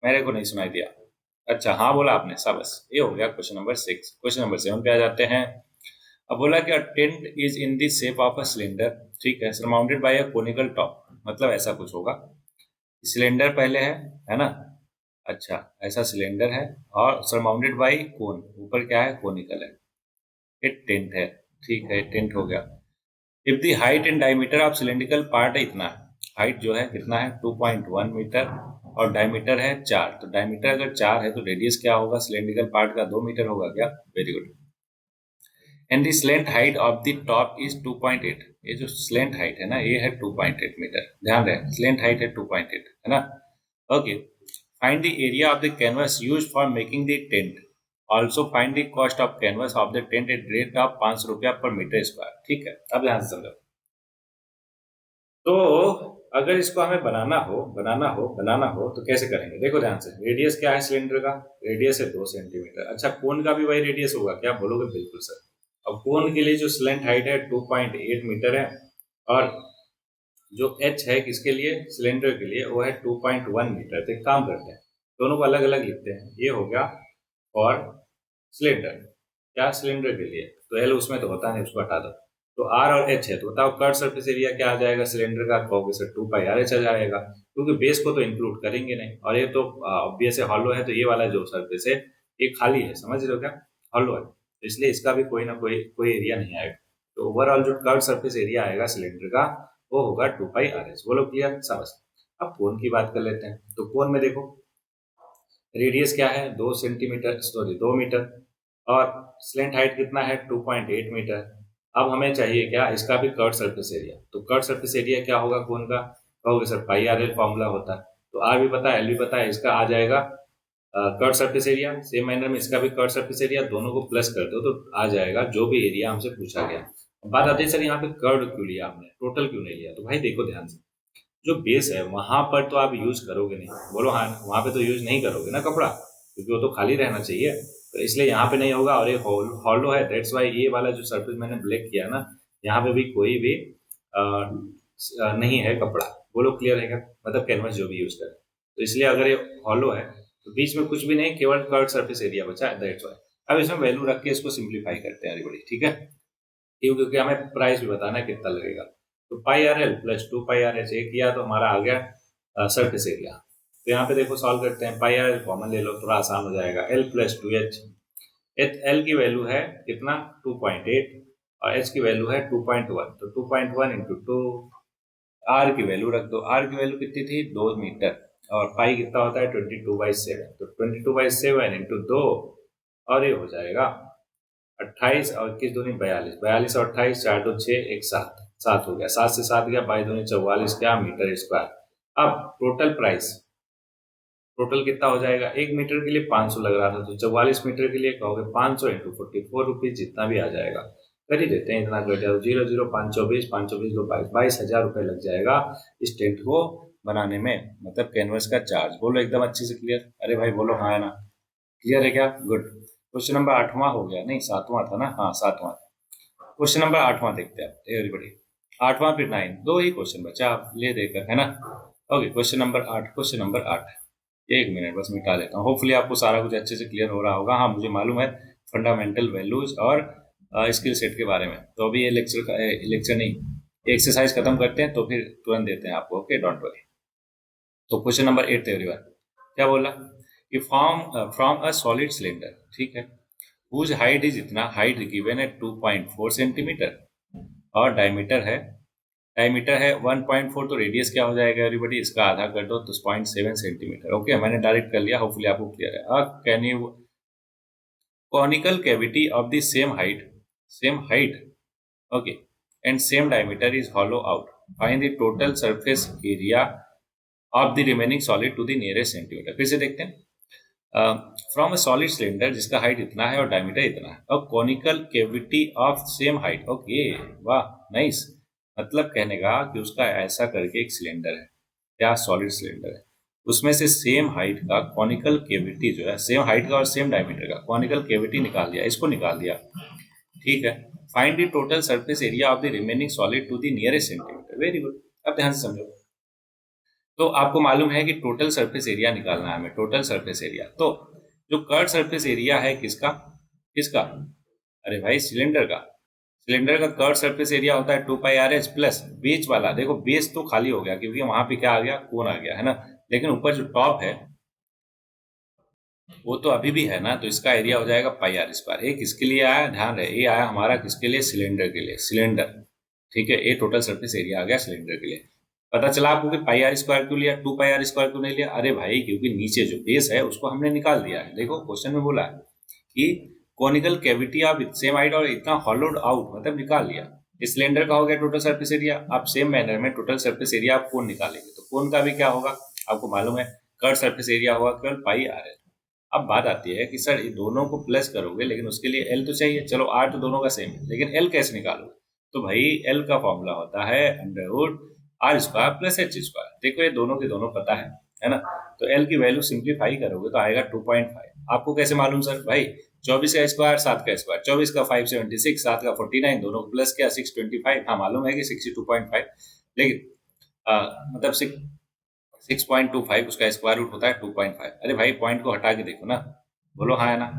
मेरे को नहीं सुनाई दिया। अच्छा हाँ बोला आपने, शाबाश। ये हो गया क्वेश्चन नंबर 6। क्वेश्चन नंबर 7 पे आ जाते हैं। अब बोला कि tent is in the shape of a cylinder, ठीक है, surmounted by a conical top. मतलब ऐसा कुछ होगा, सिलेंडर पहले है ना। अच्छा, ऐसा सिलेंडर है और सरमाउंडेड बाय कोन, ऊपर क्या है? कोनिकल है। ये टेंट है, ठीक है, टेंट हो गया। If the height and diameter of cylindrical part है इतना, हाइट जो है कितना है 2.1 मीटर और डायमीटर है 4। तो डायमीटर अगर 4 है तो रेडियस क्या होगा सिलेंड्रिकल पार्ट का 2 मीटर होगा क्या? Very good. And the slant height of the top is 2.8। ये जो स्लेंट हाइट है ना ये है 2.8 मीटर। ध्यान रहे स्लेंट हाइट है 2.8 है ना। Okay. Find the area of the canvas use for making the tent. Also find the cost of canvas of the tent at rate of 500 रुपया पर मीटर स्क्वायर। ठीक है, अब ध्यान से समझो। तो अगर इसको हमें बनाना हो तो कैसे करेंगे? देखो ध्यान से, रेडियस क्या है सिलेंडर का? रेडियस है 2 सेंटीमीटर। अच्छा, कोन का भी वही रेडियस होगा क्या? बोलोगे बिल्कुल सर। अब कोन के लिए जो स्लेंट हाइट है 2.8 मीटर है और जो एच है किसके लिए? सिलेंडर के लिए, वो है 2.1 मीटर। तो एक काम करते हैं, दोनों को अलग अलग लिखते हैं। ये हो गया और सिलेंडर, क्या सिलेंडर के लिए, तो एल उसमें तो होता नहीं, उसको हटा दो। तो आर और एच है, तो बताओ कर्व सरफेस एरिया क्या आ जाएगा सिलेंडर का? कहोगे सर 2πr/h आ जाएगा, क्योंकि बेस को तो इंक्लूड करेंगे नहीं और ये तो ऑब्वियस है हॉलो है, तो ये वाला जो सरफेस है ये खाली है, समझ रहे हो क्या? हॉलो है, तो इसलिए इसका भी कोई ना कोई एरिया नहीं आएगा। तो ओवरऑल जो कर्व सरफेस एरिया आएगा सिलेंडर का वो होगा 2πr/h। बोलो क्लियर? समझ। अब कोन की बात कर लेते हैं। तो कोन में देखो रेडियस क्या है 2 मीटर और स्लेंट हाइट कितना है 2.8 मीटर। अब हमें चाहिए क्या? इसका भी कर्व सरफेस एरिया। तो कर्व सरफेस एरिया क्या होगा कोन का? कहोगे सर πr/l फॉर्मूला होता है, तो आर भी पता है एल भी पता है, इसका आ जाएगा curve surface area. Same manner में इसका भी कर्व सरफेस एरिया, दोनों को प्लस कर दो तो आ जाएगा जो भी एरिया हमसे पूछा गया। बात आती है सर यहाँ पे कर्व क्यों लिया आपने, टोटल क्यों नहीं लिया? तो भाई देखो ध्यान से, जो बेस है वहां पर तो आप यूज करोगे नहीं, बोलो हाँ, वहां पे तो यूज नहीं करोगे ना कपड़ा, क्योंकि वो तो खाली रहना चाहिए। तो इसलिए यहाँ पे नहीं होगा और ये हॉलो है, दैट्स वाई ये वाला जो सरफेस मैंने ब्लैक किया ना, यहाँ पे भी कोई भी नहीं है कपड़ा। बोलो क्लियर है क्या? मतलब कैनवस जो भी यूज करें, तो इसलिए अगर ये हॉलो है तो बीच में कुछ भी नहीं, केवल कर्व सरफेस एरिया बचा है, दैट्स वाई। अब इसमें वैल्यू रख के इसको सिंप्लीफाई करते हैं एवरीबॉडी, ठीक है? क्योंकि हमें प्राइस भी बताना है कितना लगेगा। तो πr/l प्लस 2πr/h एक किया तो हमारा आ गया सरफेस एरिया। तो यहाँ पे देखो सॉल्व करते हैं, πr/l कॉमन ले लो, थोड़ा आसान हो जाएगा। l प्लस 2h, एल की वैल्यू है कितना 2.8 और एच की वैल्यू है 2.1, तो 2.1 इंटू 2। आर की वैल्यू रख दो, आर की वैल्यू कितनी थी 2 मीटर और पाई कितना होता है 22/7, तो 22/7 इंटू 2 और ये हो जाएगा 28 और 21 दूनी 42, 42 और 28, 4 2 6 1 7, 7 हो गया, 7 से 7 गया, 22 दूनी 44 क्या मीटर स्क्वायर। अब टोटल प्राइस, टोटल कितना हो जाएगा? 1 मीटर के लिए 500 लग रहा था, तो 44 मीटर के लिए कहोगे 500 इंटू 44 रुपीज, जितना भी आ जाएगा कर ही देते हैं, इतना कर जाओ 0 0 524 524 दो 22,000 रुपये लग जाएगा इस टेंट को बनाने में, मतलब कैनवस का चार्ज। बोलो एकदम अच्छे से क्लियर? अरे भाई बोलो हाँ है ना, क्लियर है क्या? गुड। क्वेश्चन नंबर 8वां हो गया, नहीं 7वां था ना, हाँ 7वां। क्वेश्चन नंबर 8वां देखते हैं एवरीबॉडी। 8वां फिर 9, दो ही क्वेश्चन बचा, आप ले देकर, है ना। Okay, question number 8, question number 8, एक मिनट बस मिटा लेता हूँ, होपफुली आपको सारा कुछ अच्छे से क्लियर हो रहा होगा। हाँ मुझे मालूम है फंडामेंटल वैल्यूज और स्किल सेट के बारे में। तो अभी ये लेक्चर नहीं, एक्सरसाइज खत्म करते हैं तो फिर तुरंत देते हैं आपको, ओके डोंट वरी। तो क्वेश्चन नंबर 8 थे एवरीवन, क्या बोला कि फ्रॉम अ सॉलिड सिलेंडर, ठीक है, हुज हाइट इज इतना, हाइट गिवन है 2.4 सेंटीमीटर और डायमीटर है 1.4, तो रेडियस क्या हो जाएगा एवरीबॉडी? इसका आधा कर दो तो 0.7 सेंटीमीटर। ओके, मैंने डायरेक्ट कर लिया, होपफुली आपको क्लियर है। Can you conical cavity of the same height, okay, and same diameter is hollow out. Find the total surface area of the remaining solid to the nearest centimeter. फिर से देखते हैं, from a solid cylinder जिसका height इतना है और diameter इतना है, और conical cavity of same height. Okay, वाह नाइस। मतलब कहने का कि उसका ऐसा करके एक सिलेंडर है, क्या सॉलिड सिलेंडर है, उसमें से सेम हाइट का कॉनिकल केविटी जो है, सेम हाइट का और सेम डायमीटर का कॉनिकल केविटी निकाल दिया, इसको निकाल दिया, ठीक है। Find the total surface area of the remaining solid to the nearest centimetre. Very good. अब ध्यान से समझो, तो आपको मालूम है कि टोटल सरफेस एरिया निकालना है हमें, टोटल सरफेस एरिया। तो जो कर्व सरफेस एरिया है किसका किसका? अरे भाई सिलेंडर का। सिलेंडर का कर्व सरफेस एरिया होता है 2πr/h प्लस बेस वाला, देखो बेस तो खाली हो गया क्योंकि वहां पे क्या आ गया, कोन आ गया, है ना, लेकिन ऊपर जो टॉप है वो तो अभी भी है ना, तो इसका एरिया हो जाएगा πr²। ये किसके लिए आया, ध्यान रहे, ये आया हमारा किसके लिए, सिलेंडर के लिए, सिलेंडर, ठीक है। ये टोटल सरफेस एरिया आ गया सिलेंडर के लिए। पता चला आपको कि पाई आर स्क्वायर क्यों लिया, 2 पाई आर स्क्वायर क्यों नहीं लिया? अरे भाई क्योंकि नीचे जो बेस है उसको हमने निकाल दिया है। देखो क्वेश्चन में बोला है कि conical cavity of same height और इतना हॉलोड आउट, मतलब निकाल लिया। सिलेंडर का हो गया टोटल सरफेस एरिया। आप सेम मैनर में टोटल सरफेस एरिया आप कोन निकालेंगे तो कोन का भी क्या होगा आपको मालूम है, कर्व सरफेस एरिया होगा केवल पाई आर एल। अब बात आती है कि सर ये दोनों को प्लस करोगे लेकिन उसके लिए एल तो चाहिए। चलो आर तो दोनों का सेम है लेकिन एल कैसे निकालोगे? तो भाई एल का फॉर्मूला होता है under root r square plus h square. देखो ये दोनों के दोनों पता है ना। तो एल की वैल्यू सिंप्लीफाई करोगे तो आएगा 2.5। आपको कैसे मालूम सर? भाई 24 का स्क्वायर 7 का स्क्वायर, 24 का 576, 7 का 49, दोनों को प्लस किया 625। हाँ मालूम है कि 62.5, लेकिन मतलब 6.25 उसका स्क्वायर रूट होता है 2.5। अरे भाई पॉइंट को हटा के देखो ना, बोलो हाँ है ना।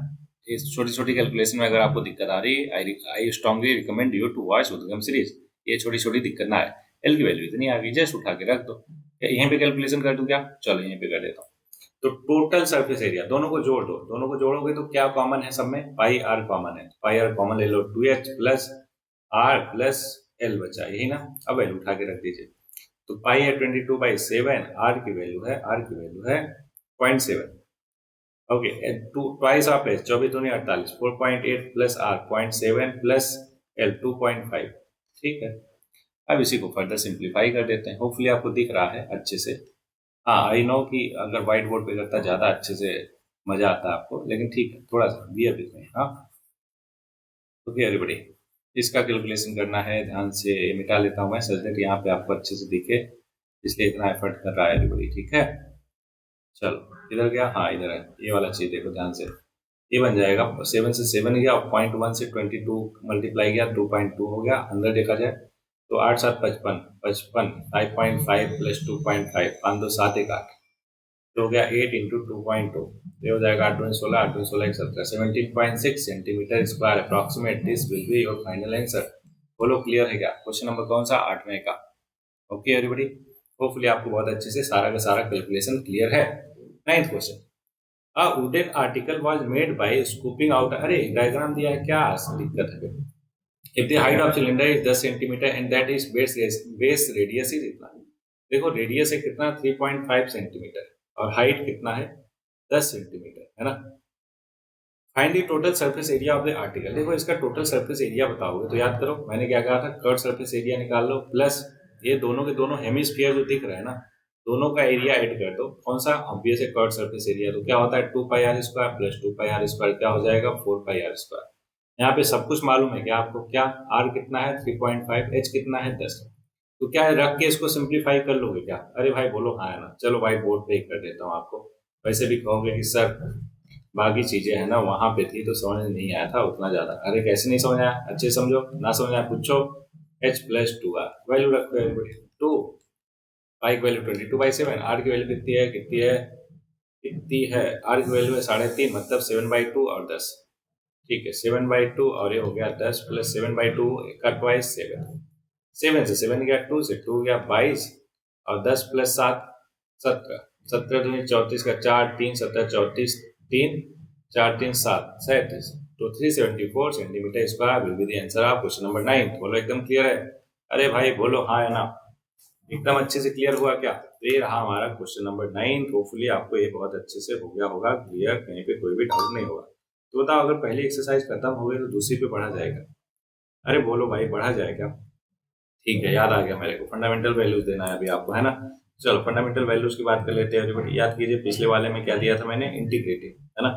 इस छोटी छोटी कैलकुलेशन में अगर आपको दिक्कत आ रही है, I strongly recommend you to watch Udgam series. ये छोटी छोटी दिक्कत ना है। एल की वैल्यू इतनी आ गई, जस्ट उठा के रख दो। यहीं पे कैलकुलेशन कर दूं क्या? चलो यहीं पे कर देता हूँ। तो टोटल सरफेस एरिया दोनों को जोड़ दो, दोनों को जोड़ोगे तो क्या कॉमन है सब में? पाई आर कॉमन है। पाई आर कॉमन ले लो, 2h plus r plus l बचा, यही ना। अब वैल्यू उठा के रख दीजिए। तो पाई है 22/7, आर की वैल्यू है 0.7। Okay, two twice of h 24 दूनी 48, 4.8 प्लस आर 0.7 प्लस एल 2.5। ठीक है, अब इसी को फर्दर सिंप्लीफाई कर देते हैं। होपफुली आपको दिख रहा है अच्छे से। हाँ आई नो कि अगर व्हाइट बोर्ड पे करता ज़्यादा अच्छे से मजा आता है आपको, लेकिन ठीक है थोड़ा सा बियर विथ मी। हाँ ओके एवरीबॉडी, इसका कैलकुलेशन करना है, ध्यान से मिटा लेता हूँ मैं सच दैट यहाँ पे आपको अच्छे से दिखे, इसलिए इतना एफर्ट कर रहा है एवरीबॉडी। ठीक है चलो इधर गया, हाँ इधर है। ये वाला चीज देखो ध्यान से, ये बन जाएगा 7 से 7 गया, 0.1 से 22 मल्टीप्लाई गया 2.2 हो गया। अंदर देखा जाए तो 8 7 55, 55 5.5 प्लस 2.5, 5 2 7 1 8, तो हो गया 8 इंटू 2.2। ये हो जाएगा 8 2 16, 8 2 16 17, 17.6 centimetre square approximate. This will be your final answer. बोलो क्लियर है क्या? क्वेश्चन नंबर कौन सा? 8वें का। ओके एवरीबॉडी, होपफुली आपको बहुत अच्छे से सारा का सारा कैलकुलेशन क्लियर है। 9th question, a wooden article was made by scooping out. अरे डायग्राम दिया है, क्या दिक्कत है? If the height of cylinder is 10 centimetre and that is base radius is इतना। देखो रेडियस है कितना? 3.5 सेंटीमीटर और हाइट कितना है? 10 सेंटीमीटर है ना। Find the total surface area of the article. देखो इसका टोटल सरफेस एरिया बताओगे तो याद करो मैंने क्या कहा था, कर्व सरफेस एरिया निकाल लो प्लस ये दोनों के दोनों हेमिस्फीयर जो दिख रहे हैं ना, दोनों का एरिया ऐड कर दो। कौन सा? ऑब्वियस है कर्व सरफेस एरिया। तो क्या होता है 2 pi are square plus 2 pi are square, क्या हो जाएगा 4 पाई आर स्क्वायर। यहाँ पे सब कुछ मालूम है क्या आपको? क्या आर कितना है 3.5, एच कितना है 10। तो क्या रख के इसको सिंप्लीफाई कर लोगे क्या? अरे भाई बोलो हाँ है ना। चलो व्हाइट बोर्ड पे ही कर देता हूँ आपको। वैसे भी कहोगे कि सर बाकी चीजें है ना वहां पे थी तो समझ नहीं आया था उतना ज्यादा। अरे कैसे नहीं समझ आया? अच्छे समझो, ना समझ आया पूछो। एच प्लस 2 आर वैल्यू रखो एवरीबॉडी। 2 पाई की वैल्यू 22/7, आर की वैल्यू कितनी है? कितनी है? आर की वैल्यू है 3.5, मतलब 7/2 और 10। ठीक है 7/2 और ये हो गया 10 प्लस 7/2 का ट्वाइस 7। 7 से 7 गया, 2 से 2 गया 22 और 10 प्लस 7 17। 17 दूनी 34 का 4 3 17 34 3 4 3 7 37। तो 374 centimetre square will be the answer of question number 9। बोलो एकदम क्लियर है? अरे भाई बोलो हाँ है ना। एकदम अच्छे से क्लियर हुआ क्या? तो ये रहा हमारा क्वेश्चन नंबर 9। होपफुली आपको ये बहुत अच्छे से हो गया होगा क्लियर, कहीं पे कोई भी डाउट नहीं होगा। तो बताओ अगर पहली एक्सरसाइज खत्म हो गई तो दूसरी पे पढ़ा जाएगा? अरे बोलो भाई पढ़ा जाएगा? ठीक है याद आ गया मेरे को, फंडामेंटल वैल्यूज देना है अभी आपको है ना। चलो फंडामेंटल वैल्यूज की बात कर लेते हैं एवरीबॉडी। याद कीजिए पिछले वाले में क्या दिया था मैंने? इंटीग्रेटेड है ना,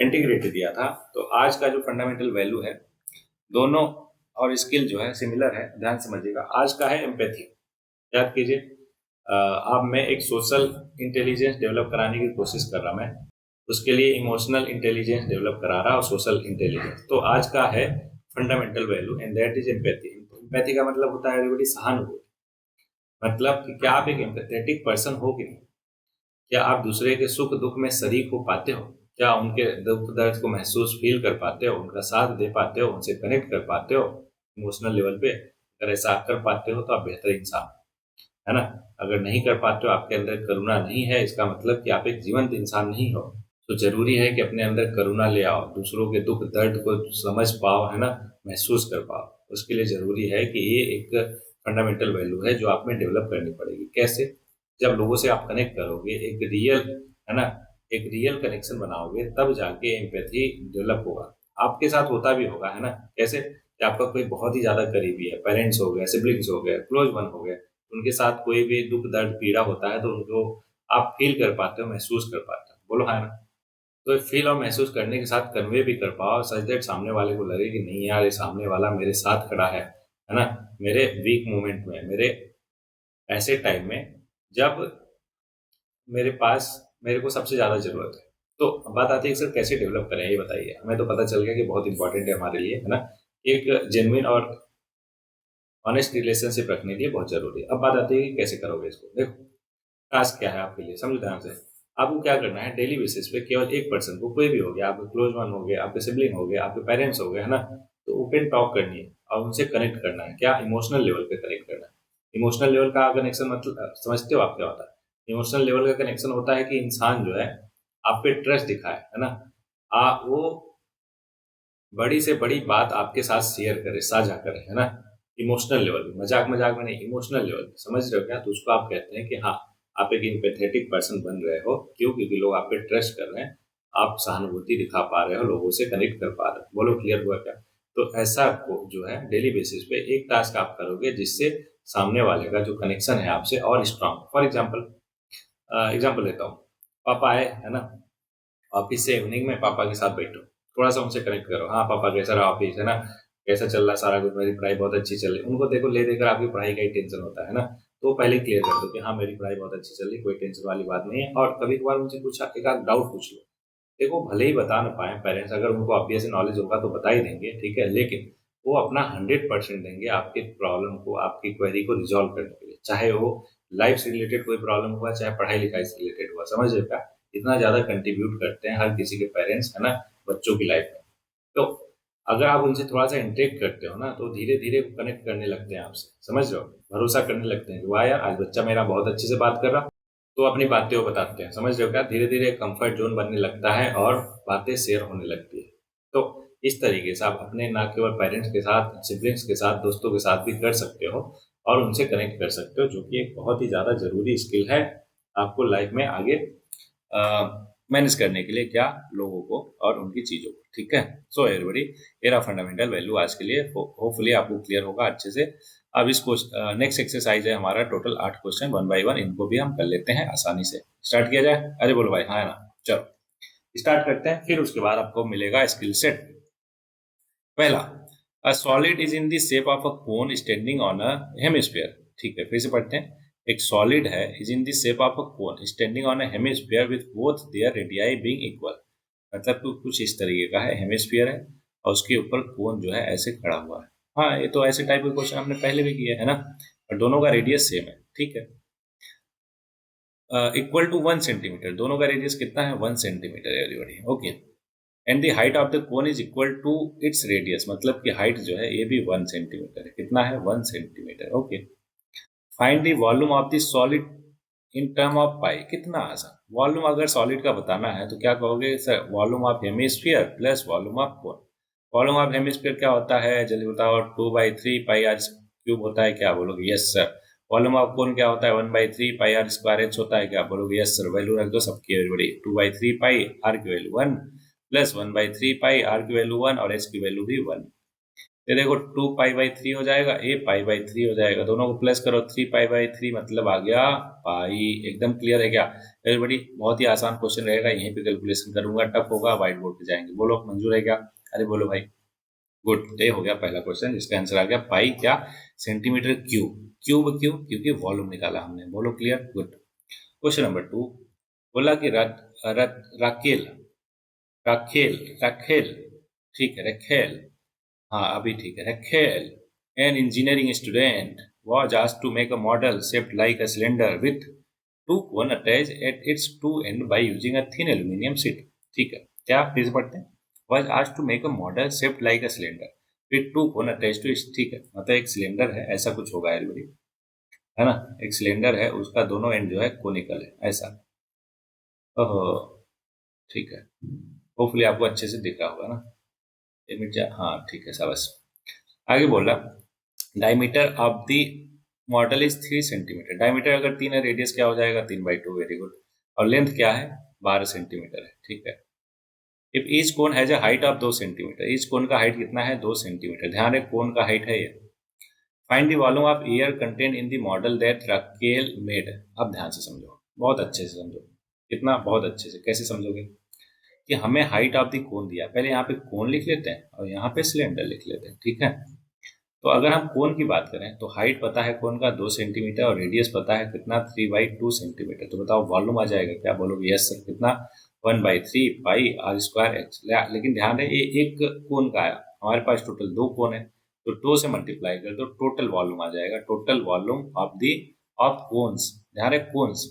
इंटीग्रेटेड दिया था। तो आज का जो फंडामेंटल वैल्यू है, दोनों और स्किल जो है सिमिलर है, ध्यान समझिएगा। आज का है एम्पैथी। याद कीजिए अब मैं एक सोशल इंटेलिजेंस डेवलप कराने की कोशिश कर रहा मैं, उसके लिए इमोशनल इंटेलिजेंस डेवलप करा रहा और सोशल इंटेलिजेंस। तो आज का है fundamental value and that is empathy. Empathy का मतलब होता है एवरीबॉडी सहानुभूति। मतलब कि क्या आप एक एम्पैथेटिक पर्सन हो कि नहीं? क्या आप दूसरे के सुख दुख में शरीक हो पाते हो? क्या उनके दुख दर्द को महसूस फील कर पाते हो? उनका साथ दे पाते हो? उनसे कनेक्ट कर पाते हो इमोशनल लेवल पे? अगर ऐसा कर पाते हो तो आप बेहतर इंसान है ना। अगर नहीं कर पाते हो, आपके अंदर करुणा नहीं है, इसका मतलब कि आप एक जीवंत इंसान नहीं हो। तो जरूरी है कि अपने अंदर करुणा ले आओ, दूसरों के दुख दर्द को समझ पाओ है ना, महसूस कर पाओ। उसके लिए जरूरी है कि ये एक फंडामेंटल वैल्यू है जो आप में डेवलप करनी पड़ेगी। कैसे? जब लोगों से आप कनेक्ट करोगे, एक रियल, है ना, एक रियल कनेक्शन बनाओगे, तब जाके एम्पैथी डेवलप होगा। आपके साथ होता भी होगा, है ना? कैसे? कि आपका कोई बहुत ही ज्यादा करीबी है, पेरेंट्स हो गए, सिबलिंग्स हो गए, क्लोज वन हो गए, उनके साथ कोई भी दुख दर्द पीड़ा होता है तो उनको आप फील कर पाते हो, महसूस कर पाते हो। बोलो हाँ ना? तो फील और महसूस करने के साथ कन्वे भी कर पाओ, सच दैट सामने वाले को लगे कि नहीं यार, ये सामने वाला मेरे साथ खड़ा है ना, मेरे वीक मोमेंट में, मेरे ऐसे टाइम में जब मेरे पास, मेरे को सबसे ज्यादा जरूरत है। तो अब बात आती है कि सर कैसे डेवलप करें, ये बताइए। हमें तो पता चल गया कि बहुत इंपॉर्टेंट है हमारे लिए, है ना, एक जेन्युइन और ऑनेस्ट रिलेशनशिप रखने के लिए बहुत जरूरी है। अब बात आती है कि कैसे करोगे इसको। देखो, टास्क क्या है आपके लिए, समझो ध्यान से। आपको क्या करना है, डेली बेसिस पे केवल एक पर्सन को, कोई भी हो गया, आपके क्लोज वन हो गए, आपके सिबलिंग हो गए, आपके पेरेंट्स हो गए, है ना, तो ओपन टॉक करनी है और उनसे कनेक्ट करना है। क्या? इमोशनल लेवल पे कनेक्ट करना है। इमोशनल लेवल का कनेक्शन मतलब समझते हो आप क्या होता है? इमोशनल लेवल का कनेक्शन होता है कि इंसान जो है आप पे ट्रस्ट दिखाए, है ना, वो बड़ी से बड़ी बात आपके साथ शेयर करे, साझा करे, है ना, इमोशनल लेवल पे, मजाक मजाक में नहीं, इमोशनल लेवल पे, समझ रहे हो क्या? तो उसको आप कहते हैं कि हाँ, आप एक इम्पैथेटिक पर्सन बन रहे हो। क्यों? क्योंकि लोग आप पे ट्रस्ट कर रहे हैं, आप सहानुभूति दिखा पा रहे हो, लोगों से कनेक्ट कर पा रहे हो। बोलो क्लियर हुआ क्या? तो ऐसा आपको जो है डेली बेसिस पे एक टास्क आप करोगे जिससे सामने वाले का जो कनेक्शन है आपसे और स्ट्रांग। फॉर एग्जाम्पल, एग्जाम्पल लेता हूँ। पापा आए, है ना, ऑफिस से इवनिंग में पापा के साथ बैठो, थोड़ा सा उनसे कनेक्ट करो। हाँ पापा, कैसा रहा ऑफिस, है ना, कैसा चल रहा सारा कुछ, मेरी पढ़ाई बहुत अच्छी चल रही। उनको देखो ले देकर आपकी पढ़ाई का ही टेंशन होता है ना, तो पहले क्लियर कर दो कि हाँ मेरी पढ़ाई बहुत अच्छी चल रही, कोई टेंशन वाली बात नहीं है। और कभी कभार उनसे कुछ एक आध डाउट पूछ लो। देखो, भले ही बता ना पाए पेरेंट्स, अगर उनको ऑब्वियस नॉलेज होगा तो बता ही देंगे, ठीक है, लेकिन वो अपना 100% देंगे आपके प्रॉब्लम को, आपकी क्वेरी को रिजॉल्व करने के लिए, चाहे वो लाइफ से रिलेटेड कोई प्रॉब्लम हुआ, चाहे पढ़ाई लिखाई से रिलेटेड हुआ। समझ रहे हो क्या? इतना ज्यादा कंट्रीब्यूट करते हैं हर किसी के पेरेंट्स, है ना, बच्चों की लाइफ में। तो अगर आप उनसे थोड़ा सा इंटरेक्ट करते हो ना, तो धीरे धीरे कनेक्ट करने लगते हैं आपसे। समझ रहे हो? भरोसा करने लगते हैं कि वाह यार, आज बच्चा मेरा बहुत अच्छे से बात कर रहा, तो अपनी बातें वो बताते हैं। समझ रहे हो क्या? धीरे धीरे कंफर्ट जोन बनने लगता है और बातें शेयर होने लगती है। तो इस तरीके से आप अपने ना केवल पेरेंट्स के साथ, सिबलिंग्स के साथ, दोस्तों के साथ भी कर सकते हो और उनसे कनेक्ट कर सकते हो, जो कि एक बहुत ही ज्यादा जरूरी स्किल है आपको लाइफ में आगे मैनेज करने के लिए, क्या, लोगों को और उनकी चीजों को। ठीक है? सो एवरीबॉडी, ये रहा फंडामेंटल वैल्यू आज के लिए। होपफुली आपको क्लियर होगा अच्छे से। अब इसको नेक्स्ट एक्सरसाइज है हमारा, total 8 question, one by one, इनको भी हम कर लेते हैं आसानी से। स्टार्ट किया जाए? अरे बोलो भाई, हाँ है ना? चलो स्टार्ट करते हैं, फिर उसके बाद आपको मिलेगा स्किल सेट। पहला, a solid is in the shape of a cone standing on a hemisphere. ठीक है, फिर से पढ़ते हैं। एक सॉलिड है, is in the shape of a cone standing on a hemisphere with both there radii being equal. मतलब तो कुछ इस तरीके का है, हेमिस्फीयर है और उसके ऊपर कोन जो है ऐसे खड़ा हुआ है। हाँ, ये तो ऐसे टाइप के क्वेश्चन हमने पहले भी किया है ना, और दोनों का रेडियस सेम है। ठीक है, इक्वल टू 1 सेंटीमीटर, दोनों का रेडियस कितना है? 1 centimetre everybody. Okay, and the height of the cone is equal to its radius, मतलब कि हाइट जो है ये भी 1 सेंटीमीटर है। कितना है? 1 centimetre. Okay, find the volume of the solid in term of pi. कितना आसान। वॉल्यूम अगर सॉलिड का बताना है तो क्या कहोगे sir? Volume of hemisphere plus volume of cone. Volume of hemisphere क्या होता है, जल्दी बताओ? 2/3 पाई आर क्यूब होता है, क्या बोलोगे? Yes sir. वॉल्यूम ऑफ कोन क्या होता है? 1/3 पाई आर स्क्वायर एच होता है, क्या बोलोगे? Yes sir. वैल्यू रख दो सबकी एवरीबॉडी। 2/3 पाई आर की वैल्यू 1 प्लस 1/3 पाई आर की वैल्यू 1 और एच की वैल्यू भी 1। ये देखो, 2 पाई बाई 3 हो जाएगा, ए पाई बाई 3 हो जाएगा, दोनों को प्लस करो, 3 पाई बाई 3 मतलब आ गया पाई। एकदम क्लियर है क्या एवरीबॉडी? बहुत ही आसान क्वेश्चन रहेगा, यहीं पे कैलकुलेशन करूंगा, टफ होगा, व्हाइट बोर्ड पे जाएंगे। बोलो मंजूर है क्या? अरे बोलो भाई। गुड, ये हो गया पहला क्वेश्चन, जिसका आंसर आ गया पाई क्या? Centimetre cube. क्यूब क्यों? क्योंकि वॉल्यूम निकाला हमने। बोलो क्लियर? गुड। क्वेश्चन नंबर 2, बोला कि राकेल, राखेल, राखेल, ठीक है, रखेल, हाँ अभी ठीक है, रखेल, an engineering student was asked to make a model shaped like a cylinder with two cone attached at its two end by using a thin aluminum sheet। ठीक है, क्या? फिर से पढ़ते हैं। was asked to make a model shaped like a cylinder with two cone attached to its। ठीक है, मतलब एक सिलेंडर है, ऐसा कुछ होगा एलबरी, है ना, एक सिलेंडर है, उसका दोनों एंड जो है कोनिकल है, ऐसा। ओहो, ठीक है, होपफुली आपको अच्छे से दिख रहा होगा ना। ये मिट जा, हाँ ठीक है, शाबाश। आगे बोला, diameter of the model is 3 centimetre, diameter अगर 3 है, रेडियस क्या हो जाएगा 3/2, वेरी गुड। और लेंथ क्या है 12 सेंटीमीटर है, ठीक है। If each cone has a height of 2 centimetre, each cone का हाइट कितना है 2 सेंटीमीटर, ध्यान रहे कोन का हाइट है ये। Find the volume of air content in the model that Raquel made. अब ध्यान से समझो, बहुत अच्छे से समझो, कितना बहुत अच्छे से, कैसे समझोगे कि हमें हाइट ऑफ द कोन दिया, पहले यहाँ पे कोन लिख लेते हैं और यहाँ पे सिलेंडर लिख लेते हैं, ठीक है। तो अगर हम कोन की बात करें तो हाइट पता है कोन का 2 सेंटीमीटर और रेडियस पता है कितना 3/2 सेंटीमीटर, तो बताओ वॉल्यूम आ जाएगा क्या, बोलोगे यस सर, कितना 1/3 पाई आर स्क्वायर एच। लेकिन ध्यान रहे ये एक कोन का आया, हमारे पास टोटल 2 कोन है, तो 2 से मल्टीप्लाई कर दो, टोटल वॉल्यूम आ जाएगा, total volume of the of cones, ध्यान रहे कोन्स।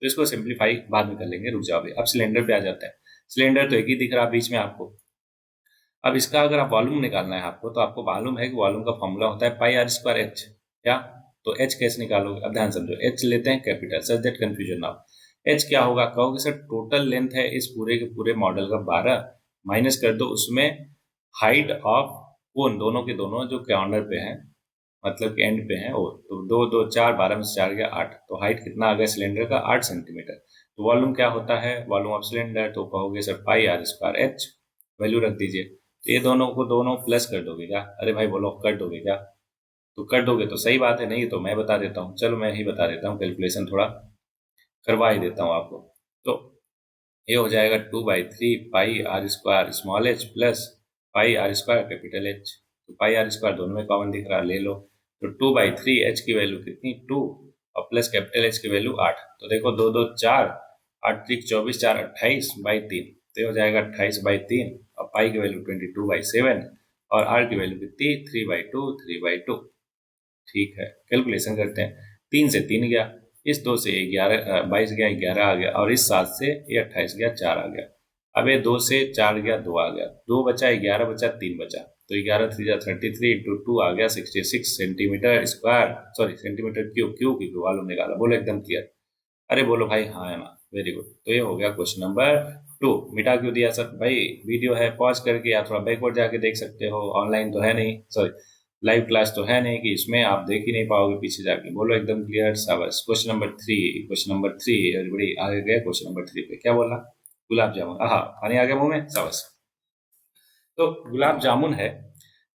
तो इसको सिंप्लीफाई बाद में कर लेंगे, रुक जाओ। अब सिलेंडर पे आ जाते हैं। सिलेंडर तो एक ही दिख रहा बीच में आपको। अब इसका अगर आप वॉल्यूम निकालना है आपको, तो आपको मालूम है कि वॉल्यूम का फॉर्मूला होता है पाई आर स्क्वायर एच, क्या? तो एच कैसे निकालोगे, अब ध्यान समझो, एच लेते हैं कैपिटल, सच दैट कंफ्यूजन ना हो। एच क्या होगा, कहोगे सर टोटल लेंथ है इस पूरे के पूरे मॉडल का 12, माइनस कर दो उसमें हाइट ऑफ कोन, दोनों के दोनों जो कॉर्नर पे हैं, मतलब कि एंड पे हैं वो, तो 2 2 4, 12 में से 4 गया 8, तो हाइट कितना आ गया सिलेंडर का 8 सेंटीमीटर। तो वॉल्यूम क्या होता है, वॉल्यूम ऑफ सिलेंडर, तो कहोगे sir pi are square h, value रख दीजिए। तो ये दोनों को दोनों प्लस कर दोगे क्या, अरे भाई बोलो कर दोगे क्या, तो कर दोगे तो सही बात है, नहीं तो मैं बता देता हूँ, चलो मैं ही बता देता हूँ, कैलकुलेशन थोड़ा करवा ही देता हूँ आपको। तो ये हो जाएगा 2/3 pi are square small H plus pi are square capital H. तो पाई आर स्क्वायर दोनों में कॉमन दिख रहा है, ले लो। तो 2/3 एच की वैल्यू कितनी 2 और प्लस कैपिटल एच की वैल्यू 8। तो देखो 2 2 4, 8 3 24, 4 28/3, तो ये हो जाएगा 28/3 और पाई की वैल्यू 22/7 और आर की वैल्यू कितनी 3/2। ठीक है, कैलकुलेशन करते हैं। 3 से 3 गया, इस 2 से 11 22 गया, 11 आ गया, और इस 7 से ये 28 गया, 4 आ गया। अब ये 2 से 4 गया, 2 आ गया, 2 बचा, 11 बचा, 3 बचा, तो 11 3 जा 33 इंटू 2 आ गया 66 centimetre square, sorry centimetre cube, cube की वॉल्यूम निकाला, बोलो एकदम क्लियर। अरे बोलो भाई हाँ है ना, वेरी गुड। तो ये हो गया क्वेश्चन नंबर 2। मिटा क्यों दिया सर, भाई वीडियो है पॉज करके या थोड़ा बैकवर्ड जाके देख सकते हो, ऑनलाइन तो है नहीं, सॉरी लाइव क्लास तो है नहीं कि इसमें आप देख ही नहीं पाओगे पीछे जाके, बोलो एकदम क्लियर शाबाश। Question number 3, question number 3 everybody आगे गए क्वेश्चन नंबर 3 पे, क्या बोला, गुलाब जामुन, आहा पानी आ गया मुंह में, शाबाश। तो गुलाब जामुन है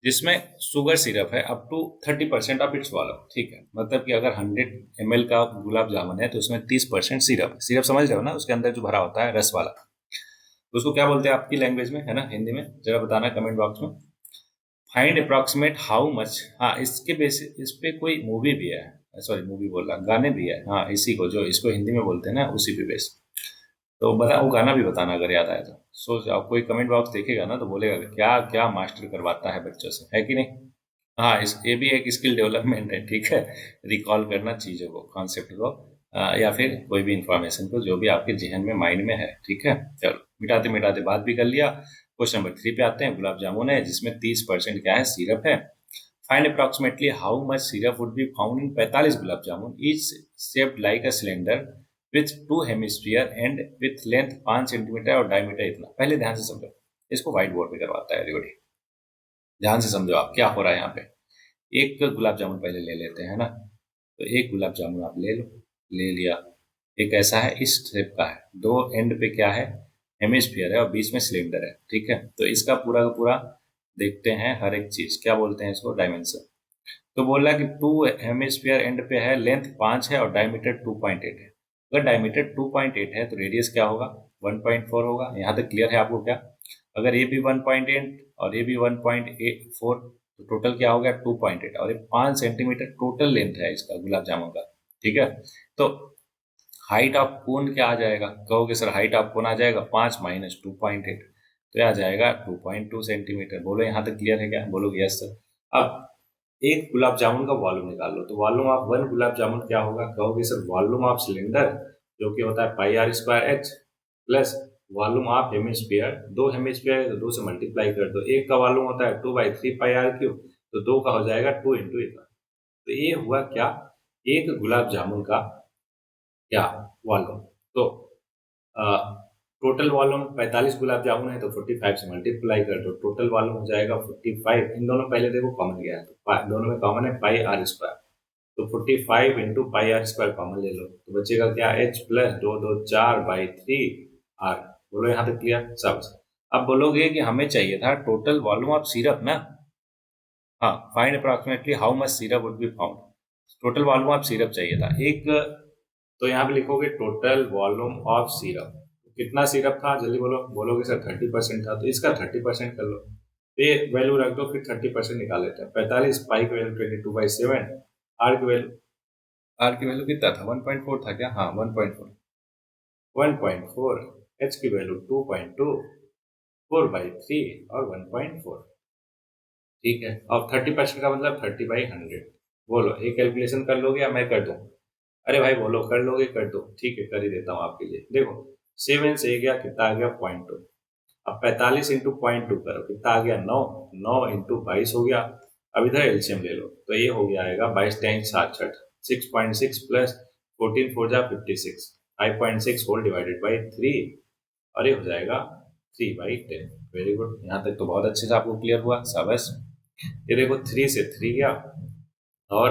जिसमें शुगर सिरप है up to 30% of its volume, ठीक है, मतलब कि अगर 100 ml का गुलाब जामुन है तो उसमें 30% सिरप, सिरप समझ रहे हो ना, उसके अंदर जो भरा होता है रस वाला, तो उसको क्या बोलते हैं आपकी लैंग्वेज में, है ना, हिंदी में जरा बताना कमेंट बॉक्स में। फाइंड अप्रॉक्सीमेट हाउ मच, हाँ इसके बेसिस इस पे कोई मूवी भी है, सॉरी मूवी बोल रहा, गाने भी है, हाँ इसी को जो इसको हिंदी में बोलते हैं ना उसी पे बेस। तो बता, वो गाना भी बताना अगर याद आए तो। सोच आप कोई कमेंट बॉक्स देखेगा ना तो बोलेगा कि क्या क्या मास्टर करवाता है बच्चों से, है कि नहीं। हाँ इस ये भी एक स्किल डेवलपमेंट है, ठीक है, रिकॉल करना चीज़ों को, कॉन्सेप्ट को, या फिर कोई भी इंफॉर्मेशन को जो भी आपके जहन में माइंड में है, ठीक है। चलो मिटाते मिटाते बात भी कर लिया। क्वेश्चन नंबर 3 पे आते हैं। गुलाब जामुन है जिसमें 30% क्या है सिरप है। Find approximately how much syrup would be found in 45 gulab jamun each shaped like a cylinder with 2 hemisphere and with length 5 centimetre और डायमीटर इतना। पहले ध्यान से समझो, इसको व्हाइट बोर्ड पे करवाता है एवरीबॉडी, ध्यान से समझो आप क्या हो रहा है यहाँ पे। एक गुलाब जामुन पहले ले लेते हैं ना, तो एक गुलाब जामुन आप ले लो, ले लिया। एक ऐसा है इस शेप का है, दो एंड पे क्या है हेमिस्फीयर है और बीच में सिलेंडर है, ठीक है। तो इसका पूरा का पूरा देखते हैं हर एक चीज, क्या बोलते हैं इसको, डायमेंशन। तो बोल रहा है कि 2 हेमिस्फीयर एंड पे है, लेंथ 5 है और डायमीटर 2.8 है। अगर डायमीटर 2.8 है तो रेडियस क्या होगा 1.4 होगा। यहाँ तक क्लियर है आपको क्या? अगर ये भी 1.8 और ये भी 1.84, तो टोटल क्या हो गया 2.8, और ये 5 सेंटीमीटर टोटल लेंथ है इसका गुलाब जामुन का, ठीक है। तो हाइट ऑफ कोन क्या आ जाएगा, कहोगे सर हाइट ऑफ कोन आ जाएगा 5 माइनस 2.8, तो ये आ जाएगा 2.2 सेंटीमीटर। बोलो यहाँ तक क्लियर है क्या, बोलो यस सर। अब एक गुलाब जामुन का वॉल्यूम निकाल लो, तो वॉल्यूम ऑफ 1 गुलाब जामुन क्या होगा, कहोगे सर वॉल्यूम ऑफ सिलेंडर जो कि होता है pi are square H plus volume of hemisphere, 2 hemisphere है तो 2 से मल्टीप्लाई कर दो, एक का वॉल्यूम होता है 2/3 पाई आर क्यूब, तो 2 का हो जाएगा 2 इंटू इतना। तो ये हुआ क्या, एक गुलाब जामुन का क्या वॉल्यूम। तो टोटल वॉल्यूम 45 गुलाब जामुन है तो 45 से मल्टीप्लाई कर दो, टोटल वॉल्यूम हो जाएगा 45। इन दोनों पहले देखो कॉमन गया है, तो दोनों में कॉमन है पाई आर स्क्वायर, तो 45 into pi are square common ले लो, तो बचेगा क्या, एच प्लस 224/3 आर। बोलो यहाँ तक क्लियर सब। अब बोलोगे कि हमें चाहिए था टोटल वॉल्यूम ऑफ सिरप ना। हाँ, find approximately how much syrup would be found. Total volume of syrup चाहिए था एक। तो यहाँ पे लिखोगे टोटल वॉल्यूम ऑफ सिरप। कितना सिरप था जल्दी बोलो। बोलोगे सर 30% था, तो इसका 30% कर लो। तो ये वैल्यू रख दो, फिर 30% निकाल लेते हैं। 45, पाई की वैल्यू 22/7, आर की वैल्यू, आर की वैल्यू कितना था, 1.4 था क्या, हाँ 1.4, 1.4, एच की वैल्यू 2.2, 4/3 और 1.4। ठीक है, अब 30% का मतलब 30/100। बोलो एक कैलकुलेशन कर लोगे या मैं कर दूं। अरे भाई बोलो कर लोगे, कर दो, ठीक है कर ही देता हूँ आपके लिए। देखो 7 से गया कितना आ गया, 0.2। अब 45 इंटू 0.2 करो, कितना आ गया, 9। 9 इंटू 22 हो गया। अब इधर एलसीएम ले लो, तो ये हो गया आएगा 22×10 6.6 प्लस 14 4 जा 56, 5.6 होल डिवाइडेड बाई 3, और ये हो जाएगा 3/10। वेरी गुड, यहाँ तक तो बहुत अच्छे से आपको क्लियर हुआ, शाबाश। ये देखो 3 से 3 गया, और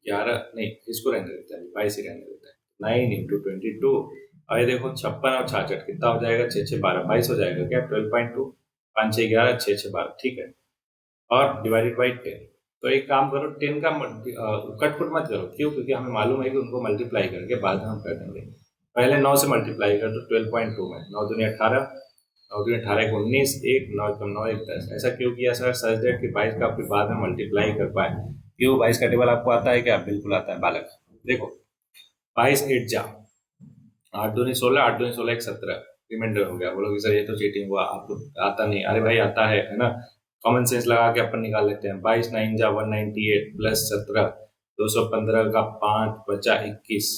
11 नहीं, इसको रहने देते हैं, 22 ही रहने देते हैं। 9 इंटू 22, और ये देखो 56 और 66 कितना हो जाएगा, 6 6 12, 22 हो जाएगा क्या, 12.2, 5 6 11, 6 6 12, ठीक है। और डिवाइडेड बाई 10। तो एक काम करो, 10 का कटपुट मत करो, क्यों, क्योंकि हमें मालूम है कि उनको मल्टीप्लाई करके बाद में हम कर देंगे। पहले 9 से मल्टीप्लाई कर तो 12.2 में 9 दूनी 18, 9 दूनी 18 को 19, 1 9 कम 9 1 10। ऐसा क्यों किया सर, सच दैट कि 22 का फिर बाद में मल्टीप्लाई कर पाए। क्यों, 22 का टेबल आपको आता है क्या, बिल्कुल आता है बालक। देखो 22 8 जा 8 दूनी 16, 8 दूनी 16 1 17, रिमाइंडर हो गया। बोलोगे सर ये तो चीटिंग हुआ, आपको आता नहीं। अरे भाई आता है ना, कॉमन सेंस लगा के अपन निकाल लेते हैं। 22 9 जा 198 प्लस 17 215 का 5 बचा 21,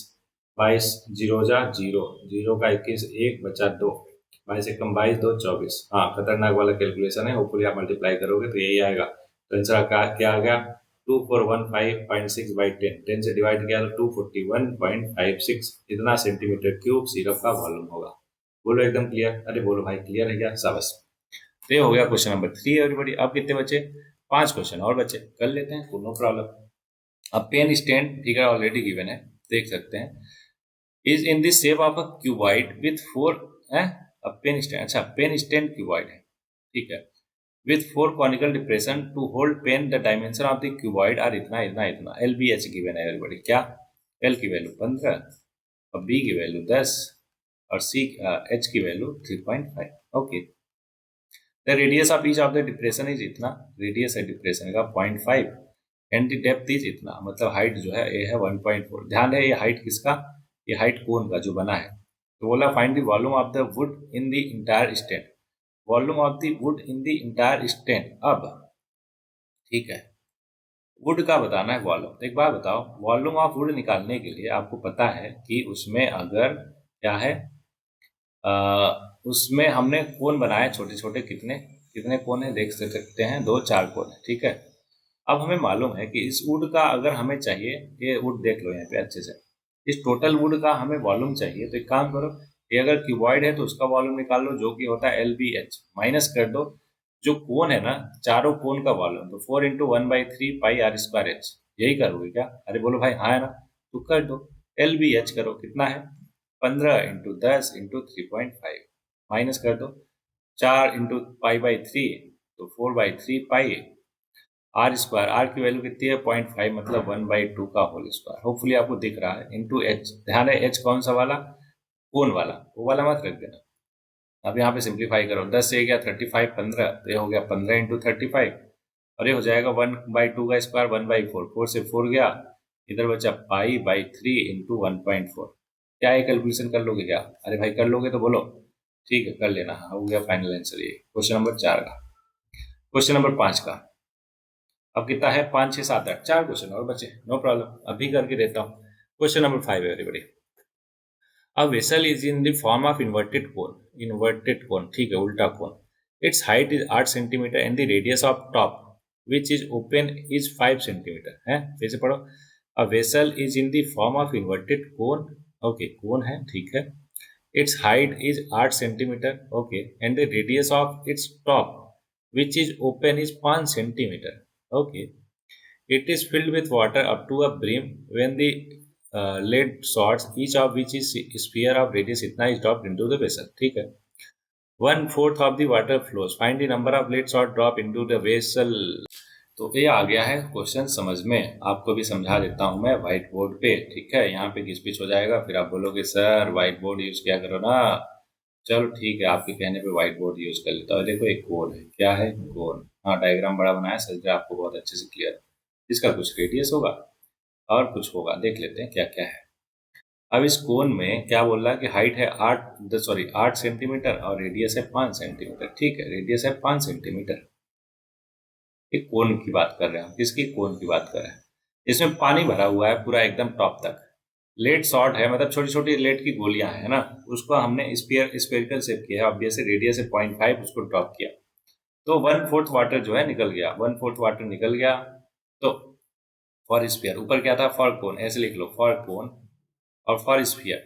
22 जीरो जा जीरो, जीरो का 21 1 बचा 2, 22 एक कम 22 2 24। हाँ खतरनाक वाला कैलकुलेशन है, होपफुली आप मल्टीप्लाई करोगे तो यही आएगा। तो आंसर क्या आ गया, 2415.6/10। 10 से डिवाइड किया तो 241.56, इतना सेंटीमीटर क्यूब सिरप का वॉल्यूम होगा। बोलो एकदम क्लियर, अरे बोलो भाई क्लियर है क्या, शाबाश। तो ये हो गया क्वेश्चन नंबर 3 एवरीबॉडी। अब कितने बचे, 5 क्वेश्चन और बचे, कर लेते हैं, नो प्रॉब्लम। अब pen stand figure already given है, देख सकते हैं। Is in the shape of a cuboid with 4, अब पेन स्टैंड, अच्छा पेन स्टैंड क्यूबॉइड है, ठीक है, with 4 conical depression to hold pen, the dimension of the cuboid are इतना इतना इतना। एल बी एच गिवन है एवरीबॉडी, क्या, एल की वैल्यू 15, और बी की वैल्यू 10, और सी एच की value 3.5। Okay, the radius of each of the depression is इतना, रेडियस है डिप्रेशन का 0.5, एंड द डेप्थ इज इतना, मतलब हाइट जो है ये है 1.4। ध्यान है ये हाइट किसका, ये हाइट कोन का जो बना है। तो बोला find the volume of the would in the entire stand, volume of the would in the entire stand. अब ठीक है, वुड का बताना है वॉल्यूम। तो एक बात बताओ, वॉल्यूम ऑफ वुड निकालने के लिए आपको पता है कि उसमें अगर क्या है, उसमें हमने कोन बनाए छोटे छोटे, कितने कितने कोन है देख सकते हैं, 2 4 कोन है, ठीक है। अब हमें मालूम है कि इस वुड का अगर हमें चाहिए, ये वुड देख लो यहाँ पे अच्छे से, इस टोटल वुड का हमें वॉल्यूम चाहिए। तो एक काम करो, ये अगर क्यूबॉइड है तो उसका वॉल्यूम निकाल लो, जो कि होता है एल बी एच, माइनस कर दो जो कोन है ना, चारों कोन का वॉल्यूम, तो 4 into 1/3 pi are square h. यही करोगे क्या, अरे बोलो भाई हाँ है ना, तो कर दो। एल बी एच करो, कितना है, 15 इंटू 10 इंटू 3.5, माइनस कर दो 4 इंटू पाई/3, तो 4/3 पाई आर स्क्वायर, आर की वैल्यू कितनी है 0.5, मतलब 1/2 का होल स्क्वायर। होपफुली आपको दिख रहा है, इंटू एच। ध्यान है एच कौन सा वाला, कोन वाला, वो वाला मत रख देना। अब यहाँ पे सिंप्लीफाई करो, 10 से गया 35 15, तो ये हो गया 15 इंटू 35, और ये हो जाएगा 1/2 का स्क्वायर 1/4, 4 से 4 गया, इधर बचा पाई/3 इंटू 1.4। क्या ये कैलकुलेशन कर लोगे क्या, अरे भाई कर लोगे तो बोलो, ठीक है कर लेना। हाँ हो गया फाइनल आंसर ये क्वेश्चन नंबर 4 का। क्वेश्चन नंबर 5 का अब कितना है, 5 6 7 8, 4 क्वेश्चन और बचे, नो प्रॉब्लम अभी करके देता हूँ। क्वेश्चन नंबर 5 है everybody. A vessel is in the form of inverted cone, ठीक है, उल्टा कोन। Its height is 8 centimeter and the radius of top, which is open, is 5 centimeter, है, फिर से पढ़ो। A vessel is in the form of inverted cone, okay, कोन है, ठीक है। Its height is 8 centimeter, okay, and the radius of its top, which is open, is 5 centimeter, okay. It is filled with water up to a brim when the lead sorts, each of which is sphere of radius इतना is dropped into the vessel. ठीक है. 1/4 of the water flows. Find the number of lead sort drop into the vessel. तो ये आ गया है question समझ में. आपको भी समझा देता हूं मैं व्हाइट बोर्ड पे. ठीक है, यहाँ पे घिस पिच हो जाएगा, फिर आप बोलोगे सर व्हाइट बोर्ड यूज किया करो ना. चलो ठीक है, आपके कहने पे व्हाइट बोर्ड यूज कर लेता हूँ. देखो एक कोन है. क्या है? कोन. हाँ, डायग्राम बड़ा बनाया, सर आपको बहुत अच्छे से क्लियर. इसका कुछ रेडियस होगा और कुछ होगा. देख लेते हैं क्या क्या है. अब इस कोन में क्या बोल रहा है कि हाइट है 8 सेंटीमीटर और रेडियस है 5 सेंटीमीटर. ठीक है, रेडियस है 5 सेंटीमीटर. एक कोन की बात कर रहे हैं हम. किसकी? कोन की बात कर रहे हैं. इसमें पानी भरा हुआ है पूरा एकदम टॉप तक. लेड शॉर्ट है, मतलब छोटी छोटी लेड की गोलियां है ना, उसको हमने स्पेरिकल शेप किया है. ऑब्वियसली रेडियस है 0.5, उसको ड्रॉप किया तो 1/4 वाटर जो है निकल गया. 1/4 वाटर निकल गया. तो फॉर स्फीयर, ऊपर क्या था? फॉर कोन. ऐसे लिख लो, फॉर कोन और फॉर स्फीयर.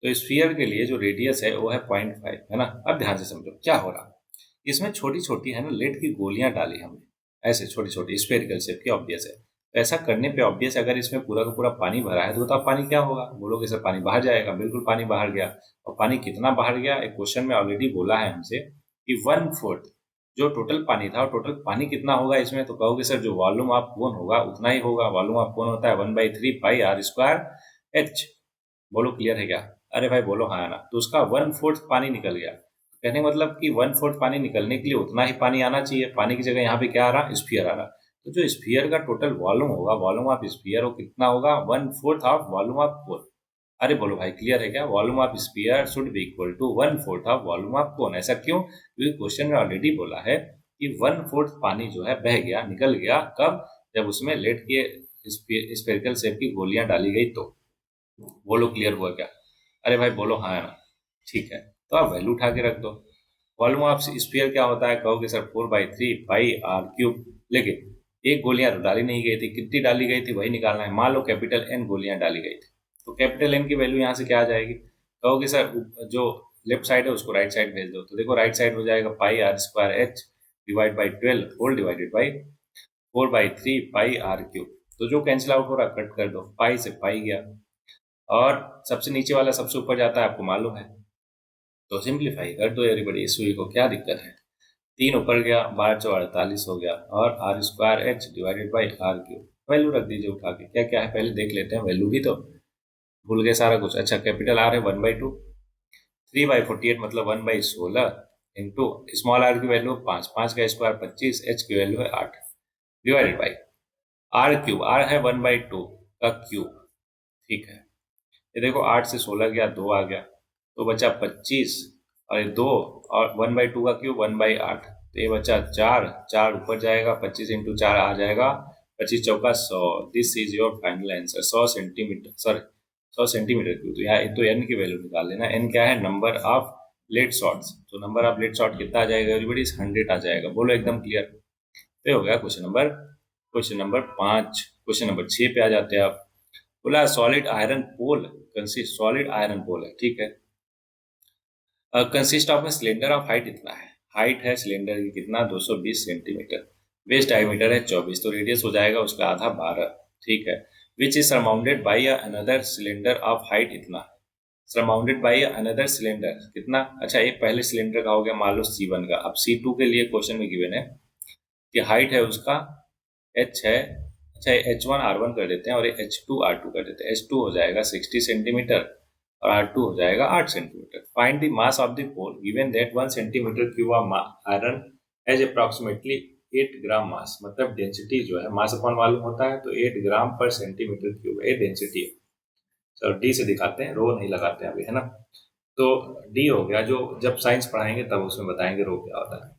तो स्फीयर के लिए जो रेडियस है वो है 0.5, है ना. अब ध्यान से समझो क्या हो रहा. इसमें छोटी छोटी है ना लेड की गोलियां डाली हमने, ऐसे छोटी छोटी स्फेरिकल शेप की. ऑब्वियस है. तो ऐसा करने पे ऑब्वियस, अगर इसमें पूरा का पूरा पानी भरा है तो बताओ पानी क्या होगा. बोलोगे सर पानी बाहर जाएगा. बिल्कुल पानी बाहर गया. और पानी कितना बाहर गया? एक क्वेश्चन में ऑलरेडी बोला है हमसे कि 1/4 जो टोटल पानी था, टोटल पानी कितना होगा इसमें. तो कहोगे सर जो वॉल्यूम ऑफ कोन होगा उतना ही होगा. वॉल्यूम ऑफ कोन होता है 1/3 पाई आर स्क्वायर एच. बोलो क्लियर है क्या? अरे भाई बोलो हाँ ना. तो उसका 1/4 पानी निकल गया. कहने का मतलब कि 1/4 पानी निकलने के लिए उतना ही पानी आना चाहिए. पानी की जगह यहाँ पे क्या आ रहा? स्फीयर आ रहा. तो जो स्फीयर का टोटल वॉल्यूम होगा, वॉल्यूम ऑफ स्फीयर, वो कितना होगा? 1/4 ऑफ वॉल्यूम ऑफ कोन. अरे बोलो भाई क्लियर है क्या? Volume of sphere should be equal to 1/4 of volume of cone. ऐसा क्यों? क्योंकि क्वेश्चन में ऑलरेडी बोला है कि 1/4 पानी जो है बह गया, निकल गया. कब? जब उसमें लेड के स्पेरिकल शेप की गोलियां डाली गई. तो बोलो क्लियर हुआ क्या? अरे भाई बोलो हाँ है ना. ठीक है, तो आप वैल्यू उठा के रख दो. वॉल्यूम ऑफ स्फीयर क्या होता है? कहोगे सर 4/3 पाई आर क्यूब. लेकिन एक गोलियां तो डाली नहीं गई थी. कितनी डाली गई थी वही निकालना है. मान लो कैपिटल एन गोलियां डाली गई थी, तो कैपिटल एन की वैल्यू यहाँ से क्या आ जाएगी? कहोगे सर जो लेफ्ट साइड है उसको राइट साइड भेज दो. तो देखो राइट साइड हो जाएगा pi are square H divide by 12 whole divided by 4/3 pi are cube. तो जो कैंसिल आउट हो रहा कट कर दो. पाई से पाई गया और सबसे नीचे वाला सबसे ऊपर जाता है, आपको मालूम है. तो सिंप्लीफाई कर दो एवरीबॉडी. इस को क्या दिक्कत है? 3 ऊपर गया, 12×4 = 48 हो गया. और r square h divided by r cube. Value रख दीजिए उठा के. क्या क्या है पहले देख लेते हैं. वैल्यू भी तो भूल गए सारा कुछ. अच्छा, कैपिटल आर है 1/2. 3/48 मतलब 1/16 इंटू स्मॉल आर की वैल्यू 5. 5 का स्क्वायर 25. एच की वैल्यू है 8 divided by r cube. R है 1/2 का क्यूब. ठीक है, ये देखो 8 से 16 गया, 2 आ गया तो बचा 25 और ये 2 और 1/2 का क्यूब 1/8. तो ये बचा 4. 4 ऊपर जाएगा, 25 इंटू 4 आ जाएगा 25 चौका 100. This is your final answer. 100 centimetre, sorry 100 centimetre cube. तो यहाँ तो एन की वैल्यू निकाल लेना. एन क्या है? Number of lead shots. तो नंबर ऑफ लेड शॉट कितना आ जाएगा एवरीबॉडी? 100 आ जाएगा. बोलो एकदम क्लियर. तो हो गया क्वेश्चन नंबर 5. क्वेश्चन नंबर 6 पे आ जाते हैं आप. बोला solid iron pole consist. Solid iron pole है, ठीक है. Consist of cylinder of height इतना है. हाइट है सिलेंडर की कितना? 220 सेंटीमीटर. बेस डायमीटर है 24. तो रेडियस हो जाएगा उसका आधा 12. ठीक है. Which is surmounted by another cylinder of height इतना. सरमाउंडेड बाई अनदर सिलेंडर कितना? अच्छा, एक पहले सिलेंडर का हो गया मान लो C1 का. अब C2 के लिए क्वेश्चन में गिवन है कि हाइट है उसका h है. अच्छा, H1 R1 कर देते हैं और H2 R2 कर देते हैं. H2 हो जाएगा 60 सेंटीमीटर और R2 हो जाएगा 8 centimetre. Find the mass of the pole given that 1 centimetre cube of iron has approximately 8 gram mass. मतलब डेंसिटी जो है मास अपॉन मालूम होता है, तो 8 ग्राम पर सेंटीमीटर क्यूब ये डेंसिटी है. चलो डी से दिखाते हैं, रो नहीं लगाते हैं अभी, है ना. तो डी हो गया, जो जब साइंस पढ़ाएंगे तब उसमें बताएंगे रो क्या होता है.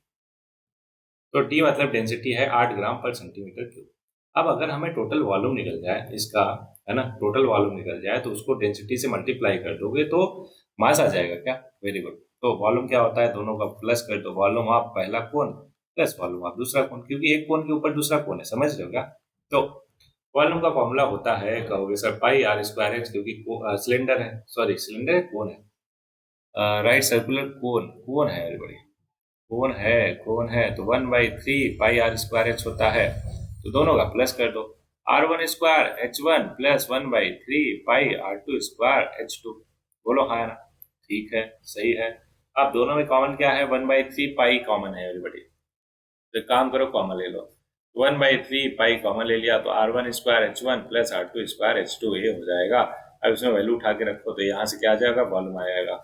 तो डी मतलब डेंसिटी है 8 ग्राम पर सेंटीमीटर क्यूब. अब अगर हमें टोटल वॉल्यूम निकल जाए इसका, है ना, टोटल वॉल्यूम निकल जाए तो उसको डेंसिटी से मल्टीप्लाई कर दोगे तो मास आ जाएगा क्या? Very good. तो वॉल्यूम क्या होता है? दोनों का प्लस कर दो. वॉल्यूम ऑफ पहला कोन प्लस वॉल्यूम ऑफ दूसरा कोन, क्योंकि एक कोन के ऊपर दूसरा कोन है. समझ रहे हो क्या? तो वॉल्यूम का फॉर्मूला होता है, कहोगे sir pi are square h, क्योंकि सिलेंडर है, सॉरी सिलेंडर है, कोन है. Right circular cone. कोन है एवरीबॉडी, कोन है. तो 1/3 पाई आर स्क्वायर एच होता है. तो दोनों का प्लस कर दो। R1 स्क्वायर H1 प्लस 1/3 पाई R2 स्क्वायर H2। बोलो हाँ ना, ठीक है, सही है। अब दोनों में कॉमन क्या है, 1/3 पाई कॉमन है एवरीबॉडी, तो एक काम करो कॉमन ले लो। 1/3 पाई कॉमन ले लिया तो R1 square H1 plus R2 square H2 ये हो जाएगा। अब इसमें वैल्यू उठा के रखो तो यहाँ से क्या आ जाएगा, वॉल्यूम आ जाएगा।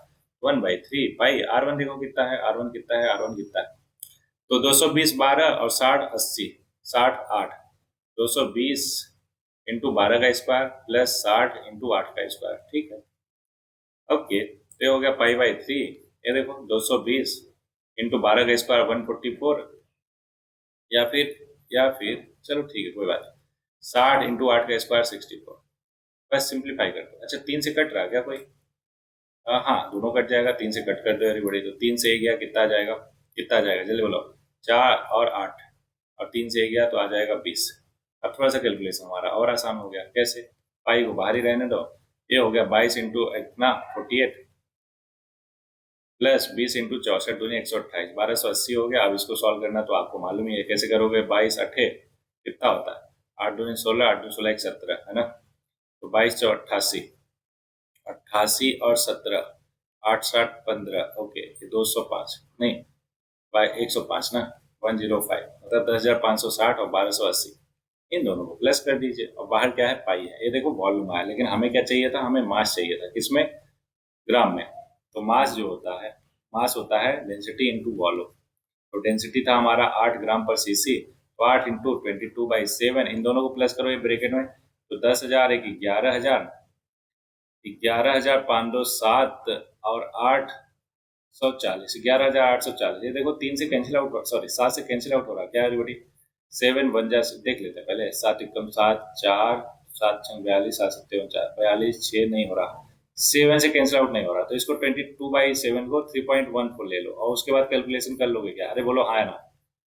1/3 पाई R1 देखो कितना है, R1 कितना है, R1 कितना है, तो 220 12 और 60 80, 60 8, 220 इंटू 12 का स्क्वायर प्लस 60 इंटू 8 का स्क्वायर, ठीक है। ओके, तो ये हो गया पाई/3। ये देखो 220 इंटू 12 का स्क्वायर 144, या फिर चलो ठीक है कोई बात नहीं, 60 इंटू 8 का स्क्वायर 64। बस सिंप्लीफाई कर दो। अच्छा 3 से कट रहा क्या कोई? हाँ दोनों कट जाएगा, 3 से कट कर दो एवरीबॉडी, तो 3 से 1 गया कितना आ जाएगा, कितना आ जाएगा जल्दी बोलो। 4 और 8 और 3 से 1 गया तो आ जाएगा 20। अब थोड़ा सा कैलकुलेशन हमारा और आसान हो गया, कैसे, पाई को बाहर ही रहने दो। ये हो गया 22 इंटू इतना 48 प्लस 20 इंटू 64 दूनी 128, 1280 हो गया। अब इसको सॉल्व करना तो आपको मालूम ही है कैसे करोगे। 22 अठे कितना होता है, 8 दूनी 16, 8 दूनी 16 17 है ना, तो 22 चौ 88, 88 और 17, 8 60 15, ओके ये 205 नहीं बाई 105 ना, 105 मतलब 10,560 और 1280, इन दोनों को प्लस कर दीजिए। और बाहर क्या है, पाई है। ये देखो वॉल्यूम आया, लेकिन हमें क्या चाहिए था, हमें मास चाहिए था, किसमें, ग्राम में। तो मास जो होता है, मास होता है डेंसिटी इंटू वॉल्यूम। तो डेंसिटी था हमारा 8 ग्राम पर सीसी, तो 8 इंटू 22/7, इन दोनों को प्लस करो ये ब्रेकेट में, तो 10,000 एक 11,000, 11,507 और 840, 11,840। ये देखो 3 से कैंसिल आउट, सॉरी 7 से कैंसिल आउट हो रहा है क्या एवरीबॉडी, 7 बन जा, देख लेते हैं पहले, 7 एकम 7, 4 7 6 42, 7 7 4 42, 6 नहीं हो रहा, 7 से कैंसिल आउट नहीं हो रहा, तो इसको 22/7 को 3.14 ले लो और उसके बाद कैलकुलेशन कर लोगे क्या, अरे बोलो हाँ ना,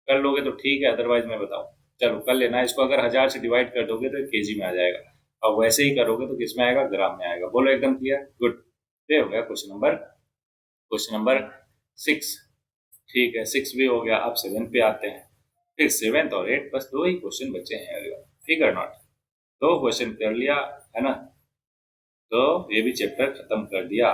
कर लोगे तो ठीक है, अदरवाइज मैं बताऊं, चलो कर लेना। इसको अगर 1000 से डिवाइड कर दोगे तो केजी में आ जाएगा, और वैसे ही करोगे तो किस में आएगा, ग्राम में आएगा। बोलो एकदम क्लियर, गुड। ये हो गया क्वेश्चन नंबर 6। ठीक है, 6 भी हो गया। अब 7 पे आते हैं। फिर 7 और 8 बस 2 ही क्वेश्चन बचे हैं, फिगर नॉट, 2 क्वेश्चन कर लिया है ना, तो ये भी चैप्टर खत्म कर दिया।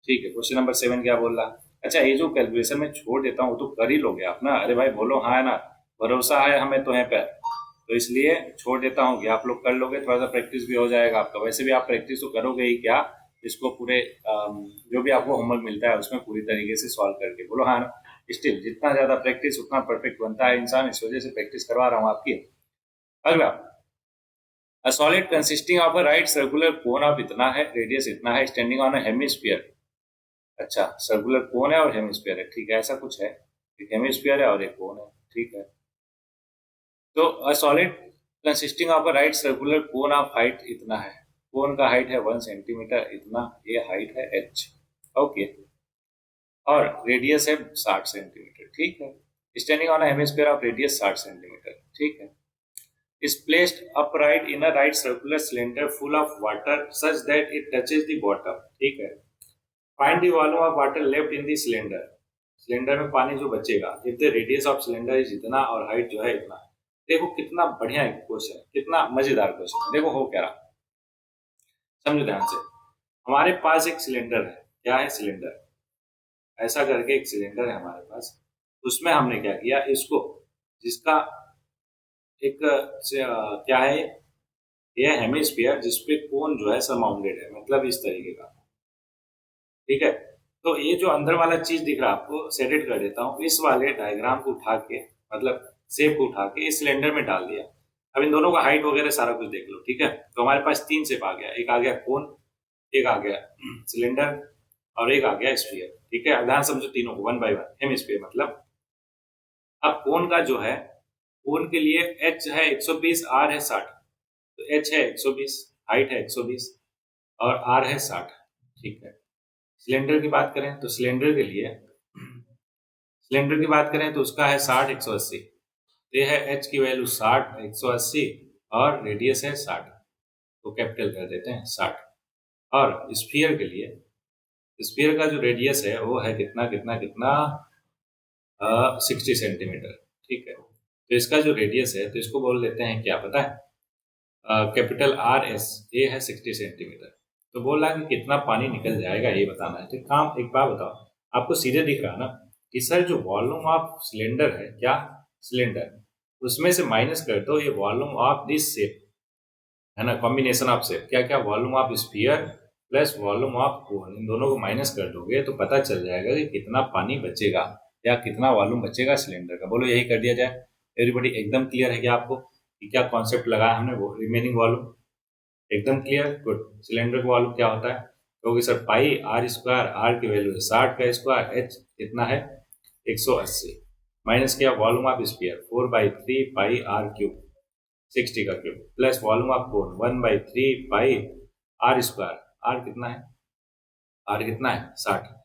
ठीक है, क्वेश्चन नंबर 7 क्या बोल रहा। अच्छा ये जो कैलकुलेशन में छोड़ देता हूँ तो कर ही लोगे आप ना, अरे भाई बोलो हाँ है ना, भरोसा है हमें तो है पे, तो इसलिए छोड़ देता हूँ कि आप लोग कर लोगे, थोड़ा सा प्रैक्टिस भी हो जाएगा आपका। वैसे भी आप प्रैक्टिस तो करोगे ही क्या, इसको पूरे जो भी आपको होमवर्क मिलता है उसमें पूरी तरीके से सॉल्व करके, बोलो हाँ ना। स्टिल जितना ज्यादा प्रैक्टिस उतना परफेक्ट बनता है इंसान, इस वजह से प्रैक्टिस करवा रहा हूँ आपकी। अगला, A solid consisting of a right circular cone of इतना है, रेडियस इतना है, स्टैंडिंग ऑन अ हेमिस्फीयर। अच्छा सर्कुलर कोन है और हेमिस्फीयर है, ठीक है, ऐसा कुछ है, एक हेमिस्फीयर है और एक कोन है, ठीक है। तो a solid consisting of a right circular cone of height इतना है, कोन का हाइट है 1 सेंटीमीटर इतना, ये हाइट है h, ओके, और रेडियस है 60 सेंटीमीटर, ठीक है। Standing on hemisphere of radius 60 centimetre, ठीक है। is placed upright in a right circular cylinder full of water such that it touches the bottom, ठीक है। find the volume of water left in the cylinder, cylinder में पानी जो बचेगा, if the radius of cylinder is इतना और height जो है इतना। देखो कितना बढ़िया क्वेश्चन है, कितना मजेदार क्वेश्चन है। देखो हो क्या रहा, समझो ध्यान से। हमारे पास एक सिलेंडर है, क्या है, सिलेंडर, ऐसा करके एक सिलेंडर है हमारे पास। उसमें हमने क्या किया, इसको, जिसका एक क्या है, यह हेमिस्फीयर जिसपे कोन जो है सरमाउंडेड है, मतलब इस तरीके का, ठीक है। तो ये जो अंदर वाला चीज दिख रहा है आपको, सेटेड कर देता हूँ, इस वाले डायग्राम को उठा के, मतलब शेप को उठा के इस सिलेंडर में डाल दिया। अब इन दोनों का हाइट वगैरह सारा कुछ देख लो, ठीक है। तो हमारे पास 3 शेप आ गया, एक आ गया कोन, एक आ गया सिलेंडर और एक आ गया स्फीयर, ठीक है। ध्यान समझो तीनों को 1 बाय 1, हेमिस्फीयर मतलब। अब कोन का जो है, कोन के लिए h है 120, r है 60, तो h है 120, हाइट है 120 और r है 60, ठीक है। सिलेंडर की बात करें तो सिलेंडर के लिए, सिलेंडर की बात करें तो उसका है 60 180, ये है h की वैल्यू 60 180 और रेडियस है 60, तो कैपिटल कर देते हैं 60। और स्फीयर के लिए, स्फीयर का जो रेडियस है वो है कितना कितना कितना 60 सेंटीमीटर, ठीक है। तो तो इसका जो रेडियस है तो इसको बोल देते हैं क्या पता है, कैपिटल आर एस, ये है 60 सेंटीमीटर। तो बोल रहा है कि कितना पानी निकल जाएगा ये बताना है। तो काम एक बात बताओ, आपको सीधे दिख रहा ना कि सर जो वॉल्यूम ऑफ सिलेंडर है, क्या सिलेंडर, उसमें से माइनस कर दो ये वॉल्यूम ऑफ दिस शेप, है ना, कॉम्बिनेशन ऑफ शेप, क्या क्या, volume of sphere plus volume of cone, इन दोनों को माइनस कर दोगे तो पता चल जाएगा कि कितना पानी बचेगा या कितना वॉल्यूम बचेगा सिलेंडर का। बोलो यही कर दिया जाए। एवरीबॉडी एकदम क्लियर है क्या आपको कि क्या कॉन्सेप्ट लगाया हमने, वो रिमेनिंग वॉल्यूम एकदम क्लियर, गुड। सिलेंडर का वॉल्यूम क्या होता है, क्योंकि sir pi are square, r की वैल्यू है 60 का स्क्वायर, एच कितना है 180, माइनस किया volume of sphere 4/3 pi are cube 60 का cube, plus volume of cone 1/3 pi are square, r कितना है, आर कितना है 60,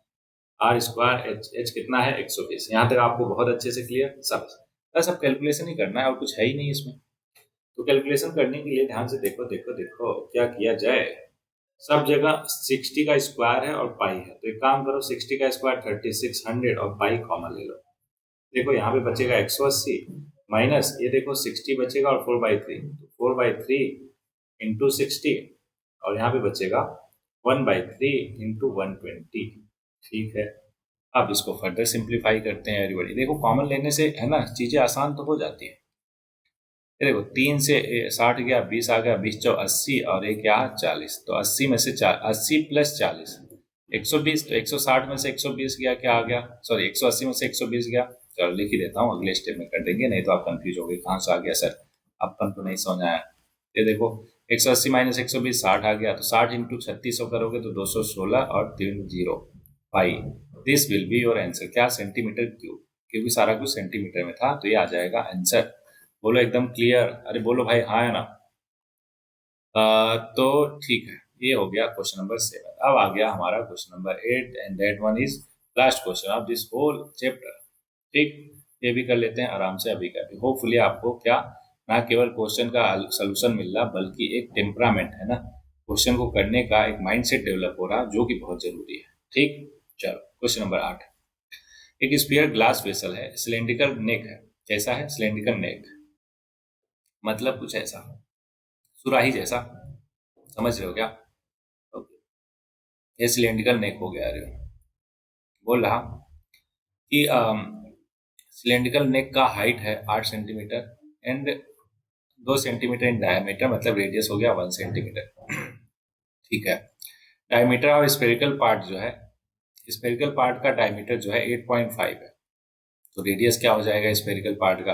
आर स्क्वायर, एच एच कितना है 120। यहाँ तक आपको बहुत अच्छे से क्लियर, सब बस अब कैलकुलेशन ही करना है और कुछ है ही नहीं इसमें। तो कैलकुलेशन करने के लिए ध्यान से देखो देखो देखो क्या किया जाए। सब जगह 60 का स्क्वायर है और पाई है, तो एक काम करो 60 का स्क्वायर 3600 और पाई कॉमन ले लो। देखो यहाँ पे बचेगा 180 माइनस ये देखो 60 बचेगा और 4/3, तो 4/3 इंटू 60 और यहाँ पे बचेगा 1/3 इंटू 120। ठीक है, अब इसको फर्दर सिंप्लीफाई करते हैं एवरीबॉडी। देखो कॉमन लेने से है ना चीजें आसान तो हो जाती है। ये देखो 3 से 60 गया, 20 आ गया, 20 चौ 80 और एक यहाँ 40, तो 80 में से 80 प्लस 40 120, तो 160 में से 120 गया, क्या आ गया, सॉरी 180 में से 120 गया। चलो लिख ही देता हूँ, अगले स्टेप में कर देंगे, नहीं तो आप कंफ्यूज हो गए कहाँ से आ गया सर, अपन को नहीं समझ आया। ये देखो 180 माइनस 120 60 आ गया, तो 60 इंटू 3600 करोगे तो 216 और 3 zero pi, this will be your answer, क्या सेंटीमीटर क्यूब, क्योंकि सारा कुछ सेंटीमीटर में था तो ये आ जाएगा आंसर। बोलो एकदम क्लियर, अरे बोलो भाई हाँ है ना। तो ठीक है, ये हो गया क्वेश्चन नंबर 7। अब आ गया हमारा question number 8 and that one is last question of this whole chapter. ठीक, ये भी कर लेते हैं आराम से अभी का भी। होपफुली आपको क्या ना केवल क्वेश्चन का सोल्यूशन मिल रहा बल्कि एक टेम्परामेंट है ना, क्वेश्चन को करने का एक माइंडसेट डेवलप हो रहा जो कि बहुत जरूरी है। ठीक, चलो क्वेश्चन नंबर 8। एक स्फीयर ग्लास वेसल है, सिलेंड्रिकल नेक है। कैसा है, सिलेंड्रिकल नेक, मतलब कुछ ऐसा सुराही जैसा, समझ रहे हो क्या। ओके, ये सिलेंड्रिकल नेक हो गया। अरे बोल रहा कि सिलेंड्रिकल नेक का हाइट है 8 centimetre and 2 centimetre in diameter, मतलब रेडियस हो गया 1 सेंटीमीटर। ठीक है, डायमीटर ऑफ स्फेरिकल पार्ट जो है, स्फेरिकल पार्ट का डायमीटर जो है 8.5 है, तो रेडियस क्या हो जाएगा स्फेरिकल पार्ट का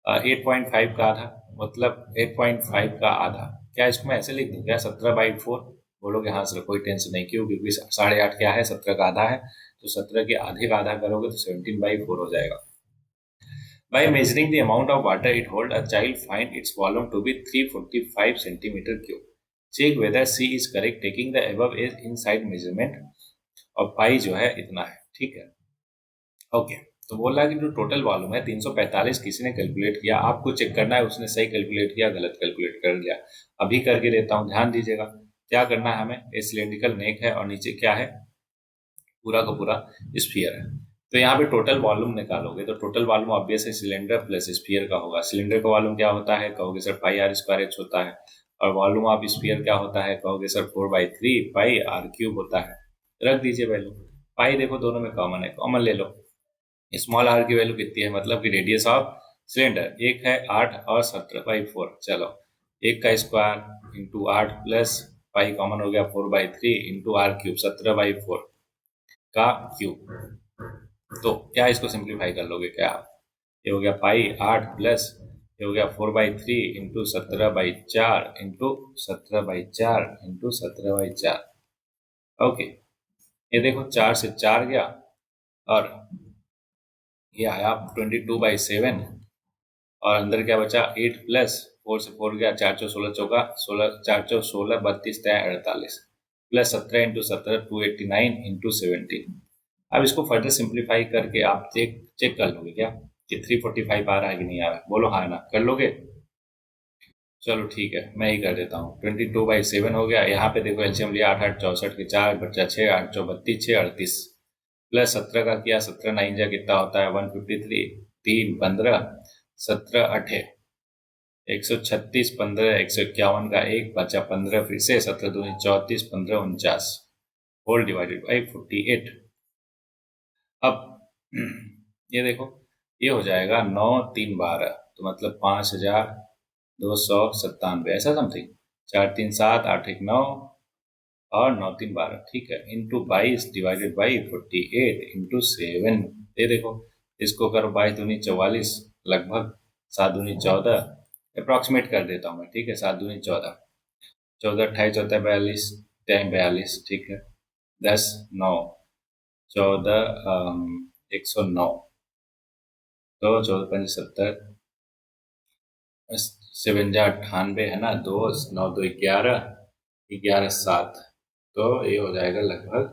8.5 का आधा, मतलब 8.5 का आधा, क्या इसको मैं ऐसे लिख दूं क्या 17/4। बोलोगे हाँ सर कोई टेंशन नहीं, क्यों, क्योंकि 8.5 क्या है 17 का आधा है, तो 17 के आधे का आधा करोगे तो 17/4 हो जाएगा। By measuring the amount of water it holds, a child find its volume to be 345 centimeter cube. Check whether C is correct taking the above as inside measurement, और पाई जो है इतना है। ठीक है, ओके, तो बोल रहा है कि जो टोटल वॉल्यूम है 345 किसी ने कैलकुलेट किया, आपको चेक करना है उसने सही कैलकुलेट किया गलत कैलकुलेट कर लिया। अभी करके देता हूँ, ध्यान दीजिएगा क्या करना है हमें। ये सिलेंड्रिकल नेक है और नीचे क्या है, पूरा का पूरा स्फीयर है। तो यहाँ पे टोटल वॉल्यूम निकालोगे तो टोटल वॉल्यूम ऑब्वियस है सिलेंडर प्लस स्फीयर का होगा। सिलेंडर का वॉल्यूम क्या होता है, कहोगे sir pi are square h होता है, और वॉल्यूम ऑफ स्फीयर क्या होता है, कहोगे सर 4/3 पाई आर क्यूब होता है। रख दीजिए वैल्यू, पाई देखो दोनों में कॉमन है, कॉमन ले लो। स्मॉल आर की वैल्यू कितनी है, मतलब कि रेडियस ऑफ सिलेंडर एक है 8 और 17/4। चलो एक का square into 8 plus pi common हो गया 4/3 इंटू आर क्यूब 17/4 का क्यूब। तो क्या इसको सिंप्लीफाई कर लोगे क्या, ये हो गया पाई 8 प्लस ये हो गया 4/3 इंटू 17/4 इंटू 17/4 इंटू 17/4। ओके, ये देखो 4 से 4 गया और ये आया 22/7 और अंदर क्या बचा 8 प्लस 4 से 4 गया 4 चौ 16 चौका 16 4 चौ 16 32 48 प्लस 17 इंटू 17 289 इंटू 17। अब इसको फर्दर सिंप्लीफाई करके आप चेक कर लोगे क्या कि 345 आ रहा है कि नहीं आ रहा है। बोलो हाँ ना, कर लोगे। चलो ठीक है, मैं ही कर देता हूँ। 22/7 हो गया, यहाँ पे देखो एलसीएम लिया 8 8 64 के 4 बच्चा 6 8 चौ 32 6 38 प्लस 17 का किया 17 9 जा कितना होता है 153 3 15 17 8 136 15 151 का 1 बचा 15 फिर से 17 दूनी 34 15 49 होल डिवाइडेड बाई 48। अब ये देखो ये हो जाएगा 9 3 12 तो मतलब 5297 ऐसा समथिंग। 4 3 7 8 1 9 और 9 3 12 ठीक है इंटू 22 डिवाइडेड बाई 48 इंटू 7। ये देखो इसको करो 22 दूनी 44 लगभग 7 दूनी 14 अप्रॉक्सीमेट कर देता हूँ मैं ठीक है 7 दूनी 14 14 28 14 42 टाइम 42 ठीक है 10 9 14 109 तो 14 5 70 57 98 है ना 2 9 2 11 11 7 तो ये हो जाएगा लगभग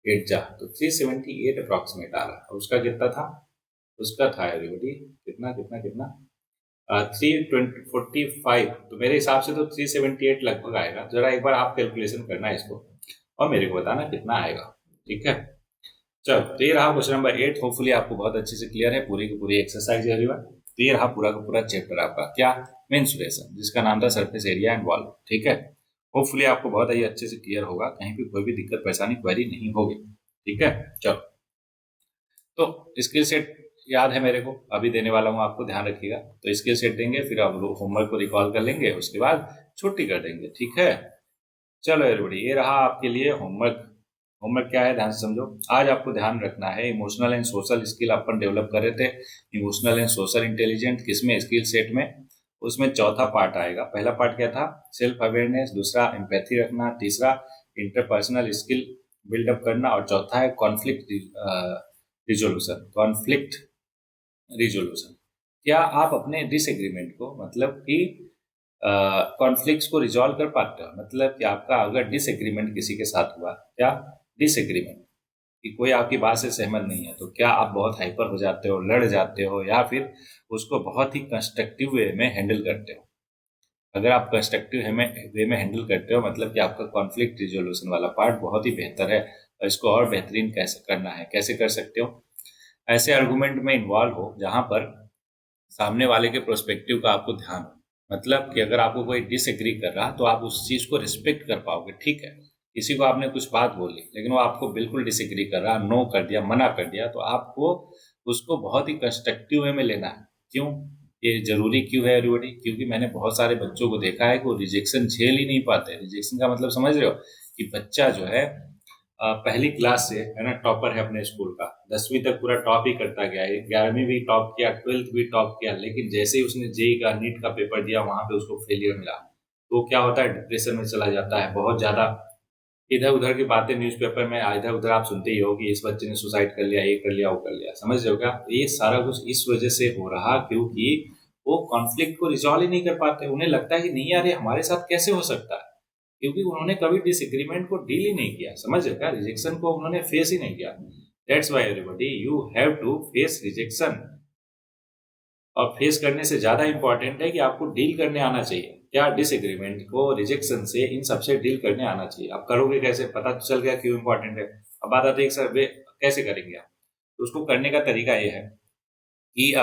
8 जा तो 378 अप्रॉक्सीमेट आ रहा है। उसका कितना था? उसका था एवरीबॉडी कितना कितना कितना 345 तो मेरे हिसाब से तो 378 लगभग आएगा। जरा एक बार आप कैलकुलेशन करना इसको और मेरे को बताना कितना आएगा ठीक है। चलो तो ये रहा क्वेश्चन नंबर 8। होपफुली आपको बहुत अच्छे से क्लियर है पूरी की पूरी एक्सरसाइज है एवरीवन। तो ये रहा पूरा का पूरा चैप्टर आपका क्या मेंसुरेशन जिसका नाम था सरफेस एरिया एंड वॉल्यूम ठीक है। होपफुली आपको बहुत ही अच्छे से क्लियर होगा कहीं भी कोई भी दिक्कत परेशानी क्वेरी नहीं होगी ठीक है। चलो तो स्किल सेट याद है मेरे को अभी देने वाला हूँ आपको ध्यान रखिएगा। तो स्किल सेट देंगे फिर आप होमवर्क को रिकॉल कर लेंगे उसके बाद छुट्टी कर देंगे ठीक है। चलो एवरीबॉडी ये रहा आपके लिए होमवर्क। होमवर्क क्या है ध्यान से समझो। आज आपको ध्यान रखना है emotional and social skill upon develop कर रहे थे। इमोशनल एंड सोशल इंटेलिजेंट किसमें स्किल सेट में उसमें चौथा पार्ट आएगा। पहला पार्ट क्या था सेल्फ अवेयरनेस, दूसरा एम्पैथी रखना, तीसरा इंटरपर्सनल स्किल बिल्डअप करना और चौथा है कॉन्फ्लिक्ट रिजोल्यूशन। कॉन्फ्लिक्ट रिजोल्यूशन क्या आप अपने डिसएग्रीमेंट को मतलब कि कॉन्फ्लिक्ट्स को रिजॉल्व कर पाते हो। मतलब कि आपका अगर डिसएग्रीमेंट किसी के साथ हुआ क्या डिसएग्रीमेंट कि कोई आपकी बात से सहमत नहीं है तो क्या आप बहुत हाइपर हो जाते हो लड़ जाते हो या फिर उसको बहुत ही कंस्ट्रक्टिव वे में हैंडल करते हो। अगर आप कंस्ट्रक्टिव वे में हैंडल करते हो मतलब कि आपका कॉन्फ्लिक्ट रिजोल्यूशन वाला पार्ट बहुत ही बेहतर है। और इसको और बेहतरीन कैसे करना है कैसे कर सकते हो ऐसे आर्गुमेंट में इन्वॉल्व हो जहां पर सामने वाले के प्रोस्पेक्टिव का आपको ध्यान हो। मतलब कि अगर आपको कोई डिसएग्री कर रहा तो आप उस चीज को रिस्पेक्ट कर पाओगे ठीक है। किसी को आपने कुछ बात बोली लेकिन वो आपको बिल्कुल डिसएग्री कर रहा नो कर दिया मना कर दिया तो आपको उसको बहुत ही कंस्ट्रक्टिव वे में लेना है। क्यों ये जरूरी क्यों है एवरीबॉडी? क्योंकि मैंने बहुत सारे बच्चों को देखा है कि वो रिजेक्शन झेल ही नहीं पाते। रिजेक्शन का मतलब समझ रहे हो कि बच्चा जो है पहली क्लास से है ना टॉपर है अपने स्कूल का 10वीं तक पूरा टॉप ही करता गया है 11वीं भी टॉप किया 12th भी टॉप किया लेकिन जैसे ही उसने जेई का नीट का पेपर दिया वहां पे उसको फेलियर मिला तो क्या होता है डिप्रेशन में चला जाता है। बहुत ज्यादा इधर उधर की बातें न्यूज़पेपर में इधर उधर आप सुनते ही हो कि इस बच्चे ने सुसाइड कर लिया ये कर लिया वो कर लिया। समझ रहे हो क्या? ये सारा कुछ इस वजह से हो रहा क्योंकि वो कॉन्फ्लिक्ट को रिजॉल्व ही नहीं कर पाते। उन्हें लगता है कि नहीं यार ये हमारे साथ कैसे हो सकता है क्योंकि उन्होंने कभी डिसएग्रीमेंट को डील ही नहीं किया। समझ रहे क्या? रिजेक्शन को उन्होंने फेस ही नहीं किया। That's why everybody you have to face rejection. और फेस करने से ज्यादा इंपॉर्टेंट है कि आपको डील करने आना चाहिए। क्या डिसएग्रीमेंट को रिजेक्शन से इन सबसे डील करने आना चाहिए। आप करोगे कैसे? पता तो चल गया क्यों इंपॉर्टेंट है। अब बात आती है सर वे कैसे करेंगे आप। तो उसको करने का तरीका ये है कि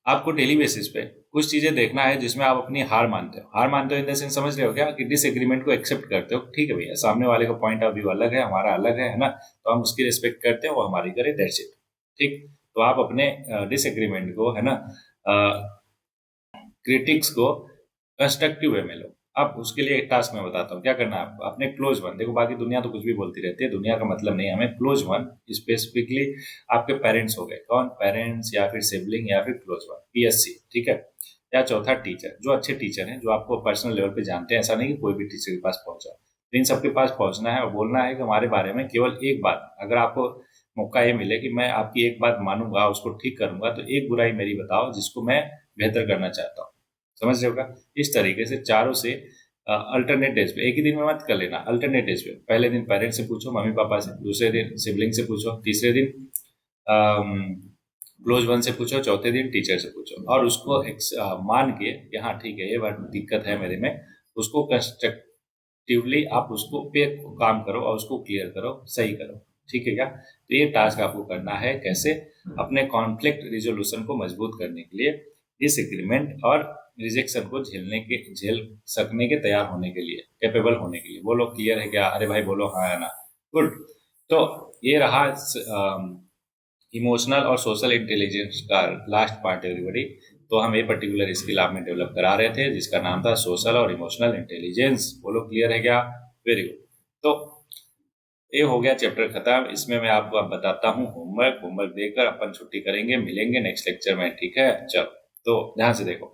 आपको डेली बेसिस पे कुछ चीजें देखना है जिसमें आप अपनी हार मानते हो। हार मानते हो इन द सेंस समझ रहे हो क्या कि डिसएग्रीमेंट को एक्सेप्ट करते हो। ठीक है भैया सामने वाले का पॉइंट ऑफ व्यू अलग है हमारा अलग है ना तो हम उसकी रिस्पेक्ट करते हैं वो हमारी करे दैट्स इट। ठीक तो आप अपने डिसएग्रीमेंट को है ना क्रिटिक्स को कंस्ट्रक्टिव वे में लो। अब उसके लिए एक टास्क मैं बताता हूँ क्या करना है आपको। अपने क्लोज वन देखो बाकी दुनिया तो कुछ भी बोलती रहती है दुनिया का मतलब नहीं हमें क्लोज वन स्पेसिफिकली आपके पेरेंट्स हो गए कौन पेरेंट्स या फिर सिबलिंग या फिर क्लोज वन पीएससी ठीक है या चौथा टीचर जो अच्छे टीचर हैं जो आपको पर्सनल लेवल पे जानते हैं। ऐसा नहीं कि कोई भी टीचर के पास पहुंचा तो इन सबके पास पहुंचना है और बोलना है कि हमारे बारे में केवल एक बात अगर आपको मौका ये मिले कि मैं आपकी एक बात मानूंगा उसको ठीक करूंगा तो एक बुराई मेरी बताओ जिसको मैं बेहतर करना चाहता हूँ। समझ रहे होगा? इस तरीके से चारों से अल्टरनेट डेज पे एक ही दिन में मत कर लेना। अल्टरनेट डेज पे पहले दिन पेरेंट्स से पूछो मम्मी पापा से, दूसरे दिन सिबलिंग से पूछो, तीसरे दिन क्लोज वन से पूछो, चौथे दिन टीचर से पूछो और उसको मान के कि हाँ ठीक है ये बात दिक्कत है मेरे में उसको कंस्ट्रक्टिवली आप उसको पे काम करो और उसको क्लियर करो सही करो। ठीक है क्या? तो ये टास्क आपको करना है कैसे अपने कॉन्फ्लिक्ट रिजोल्यूशन को मजबूत करने के लिए डिसएग्रीमेंट और रिजेक्शन को झेल सकने के तैयार होने के लिए, कैपेबल होने के लिए। बोलो क्लियर है क्या? अरे भाई बोलो हाँ या ना। गुड। तो ये रहा इमोशनल और सोशल इंटेलिजेंस का लास्ट पार्ट एवरीबॉडी। तो हम ये पर्टिकुलर स्किल आप में डेवलप करा रहे थे जिसका नाम था सोशल और इमोशनल इंटेलिजेंस। बोलो क्लियर है क्या? Very good. तो ये हो गया चैप्टर खत्म। इसमें मैं आपको अब बताता हूँ होमवर्क देकर अपन छुट्टी करेंगे, मिलेंगे नेक्स्ट लेक्चर में, ठीक है? चलो तो ध्यान से देखो,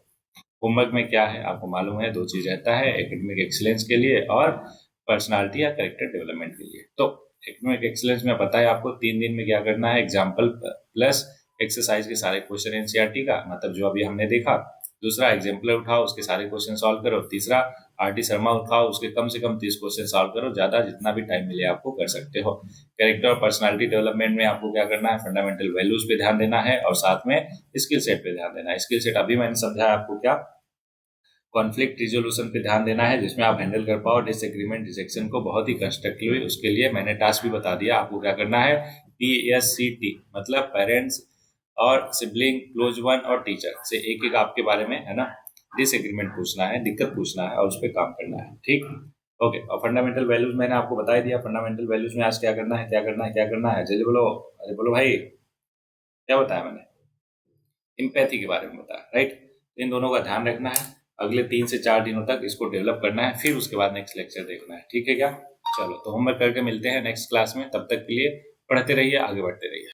होमवर्क में क्या है आपको मालूम है, दो चीज रहता है, एकेडमिक एक्सीलेंस के लिए और पर्सनालिटी या कैरेक्टर डेवलपमेंट के लिए। तो एकेडमिक एक्सीलेंस में पता है आपको 3 दिन में क्या करना है, एग्जाम्पल प्लस एक्सरसाइज के सारे क्वेश्चन एनसीईआरटी का, मतलब जो अभी हमने देखा। दूसरा एग्जाम्पल उठाओ, उसके सारे क्वेश्चन सॉल्व करो। तीसरा आरटी शर्मा उठाओ, उसके कम से कम 30 क्वेश्चन सॉल्व करो, ज्यादा जितना भी टाइम मिले आपको कर सकते हो। कैरेक्टर और पर्सनालिटी डेवलपमेंट में आपको क्या करना है, फंडामेंटल वैल्यूज पे ध्यान देना है और साथ में स्किल सेट पे ध्यान देना है। स्किल सेट अभी मैंने समझाया आपको, क्या कॉन्फ्लिक्ट रिजोल्यूशन पे ध्यान देना है जिसमें आप हैंडल कर पाओ डिसएग्रीमेंट रिजेक्शन को बहुत ही कंस्ट्रक्टिवली। उसके लिए मैंने टास्क भी बता दिया आपको क्या करना है, PSCT मतलब पेरेंट्स और सिबलिंग, क्लोज वन और टीचर से एक एक आपके बारे में, है ना, डिसएग्रीमेंट पूछना है, दिक्कत पूछना है और उस पर काम करना है, ठीक? ओके। और फंडामेंटल वैल्यूज मैंने आपको बता दिया। फंडामेंटल वैल्यूज में आज क्या करना है, क्या करना है, क्या करना है, जल्दी बोलो। अरे बोलो भाई, क्या बताया मैंने? इम्पैथी के बारे में बताया, राइट? इन दोनों का ध्यान रखना है, अगले 3 से 4 दिनों तक इसको डेवलप करना है, फिर उसके बाद नेक्स्ट लेक्चर देखना है, ठीक है क्या? चलो तो होमवर्क करके मिलते हैं नेक्स्ट क्लास में, तब तक के लिए पढ़ते रहिए, आगे बढ़ते रहिए।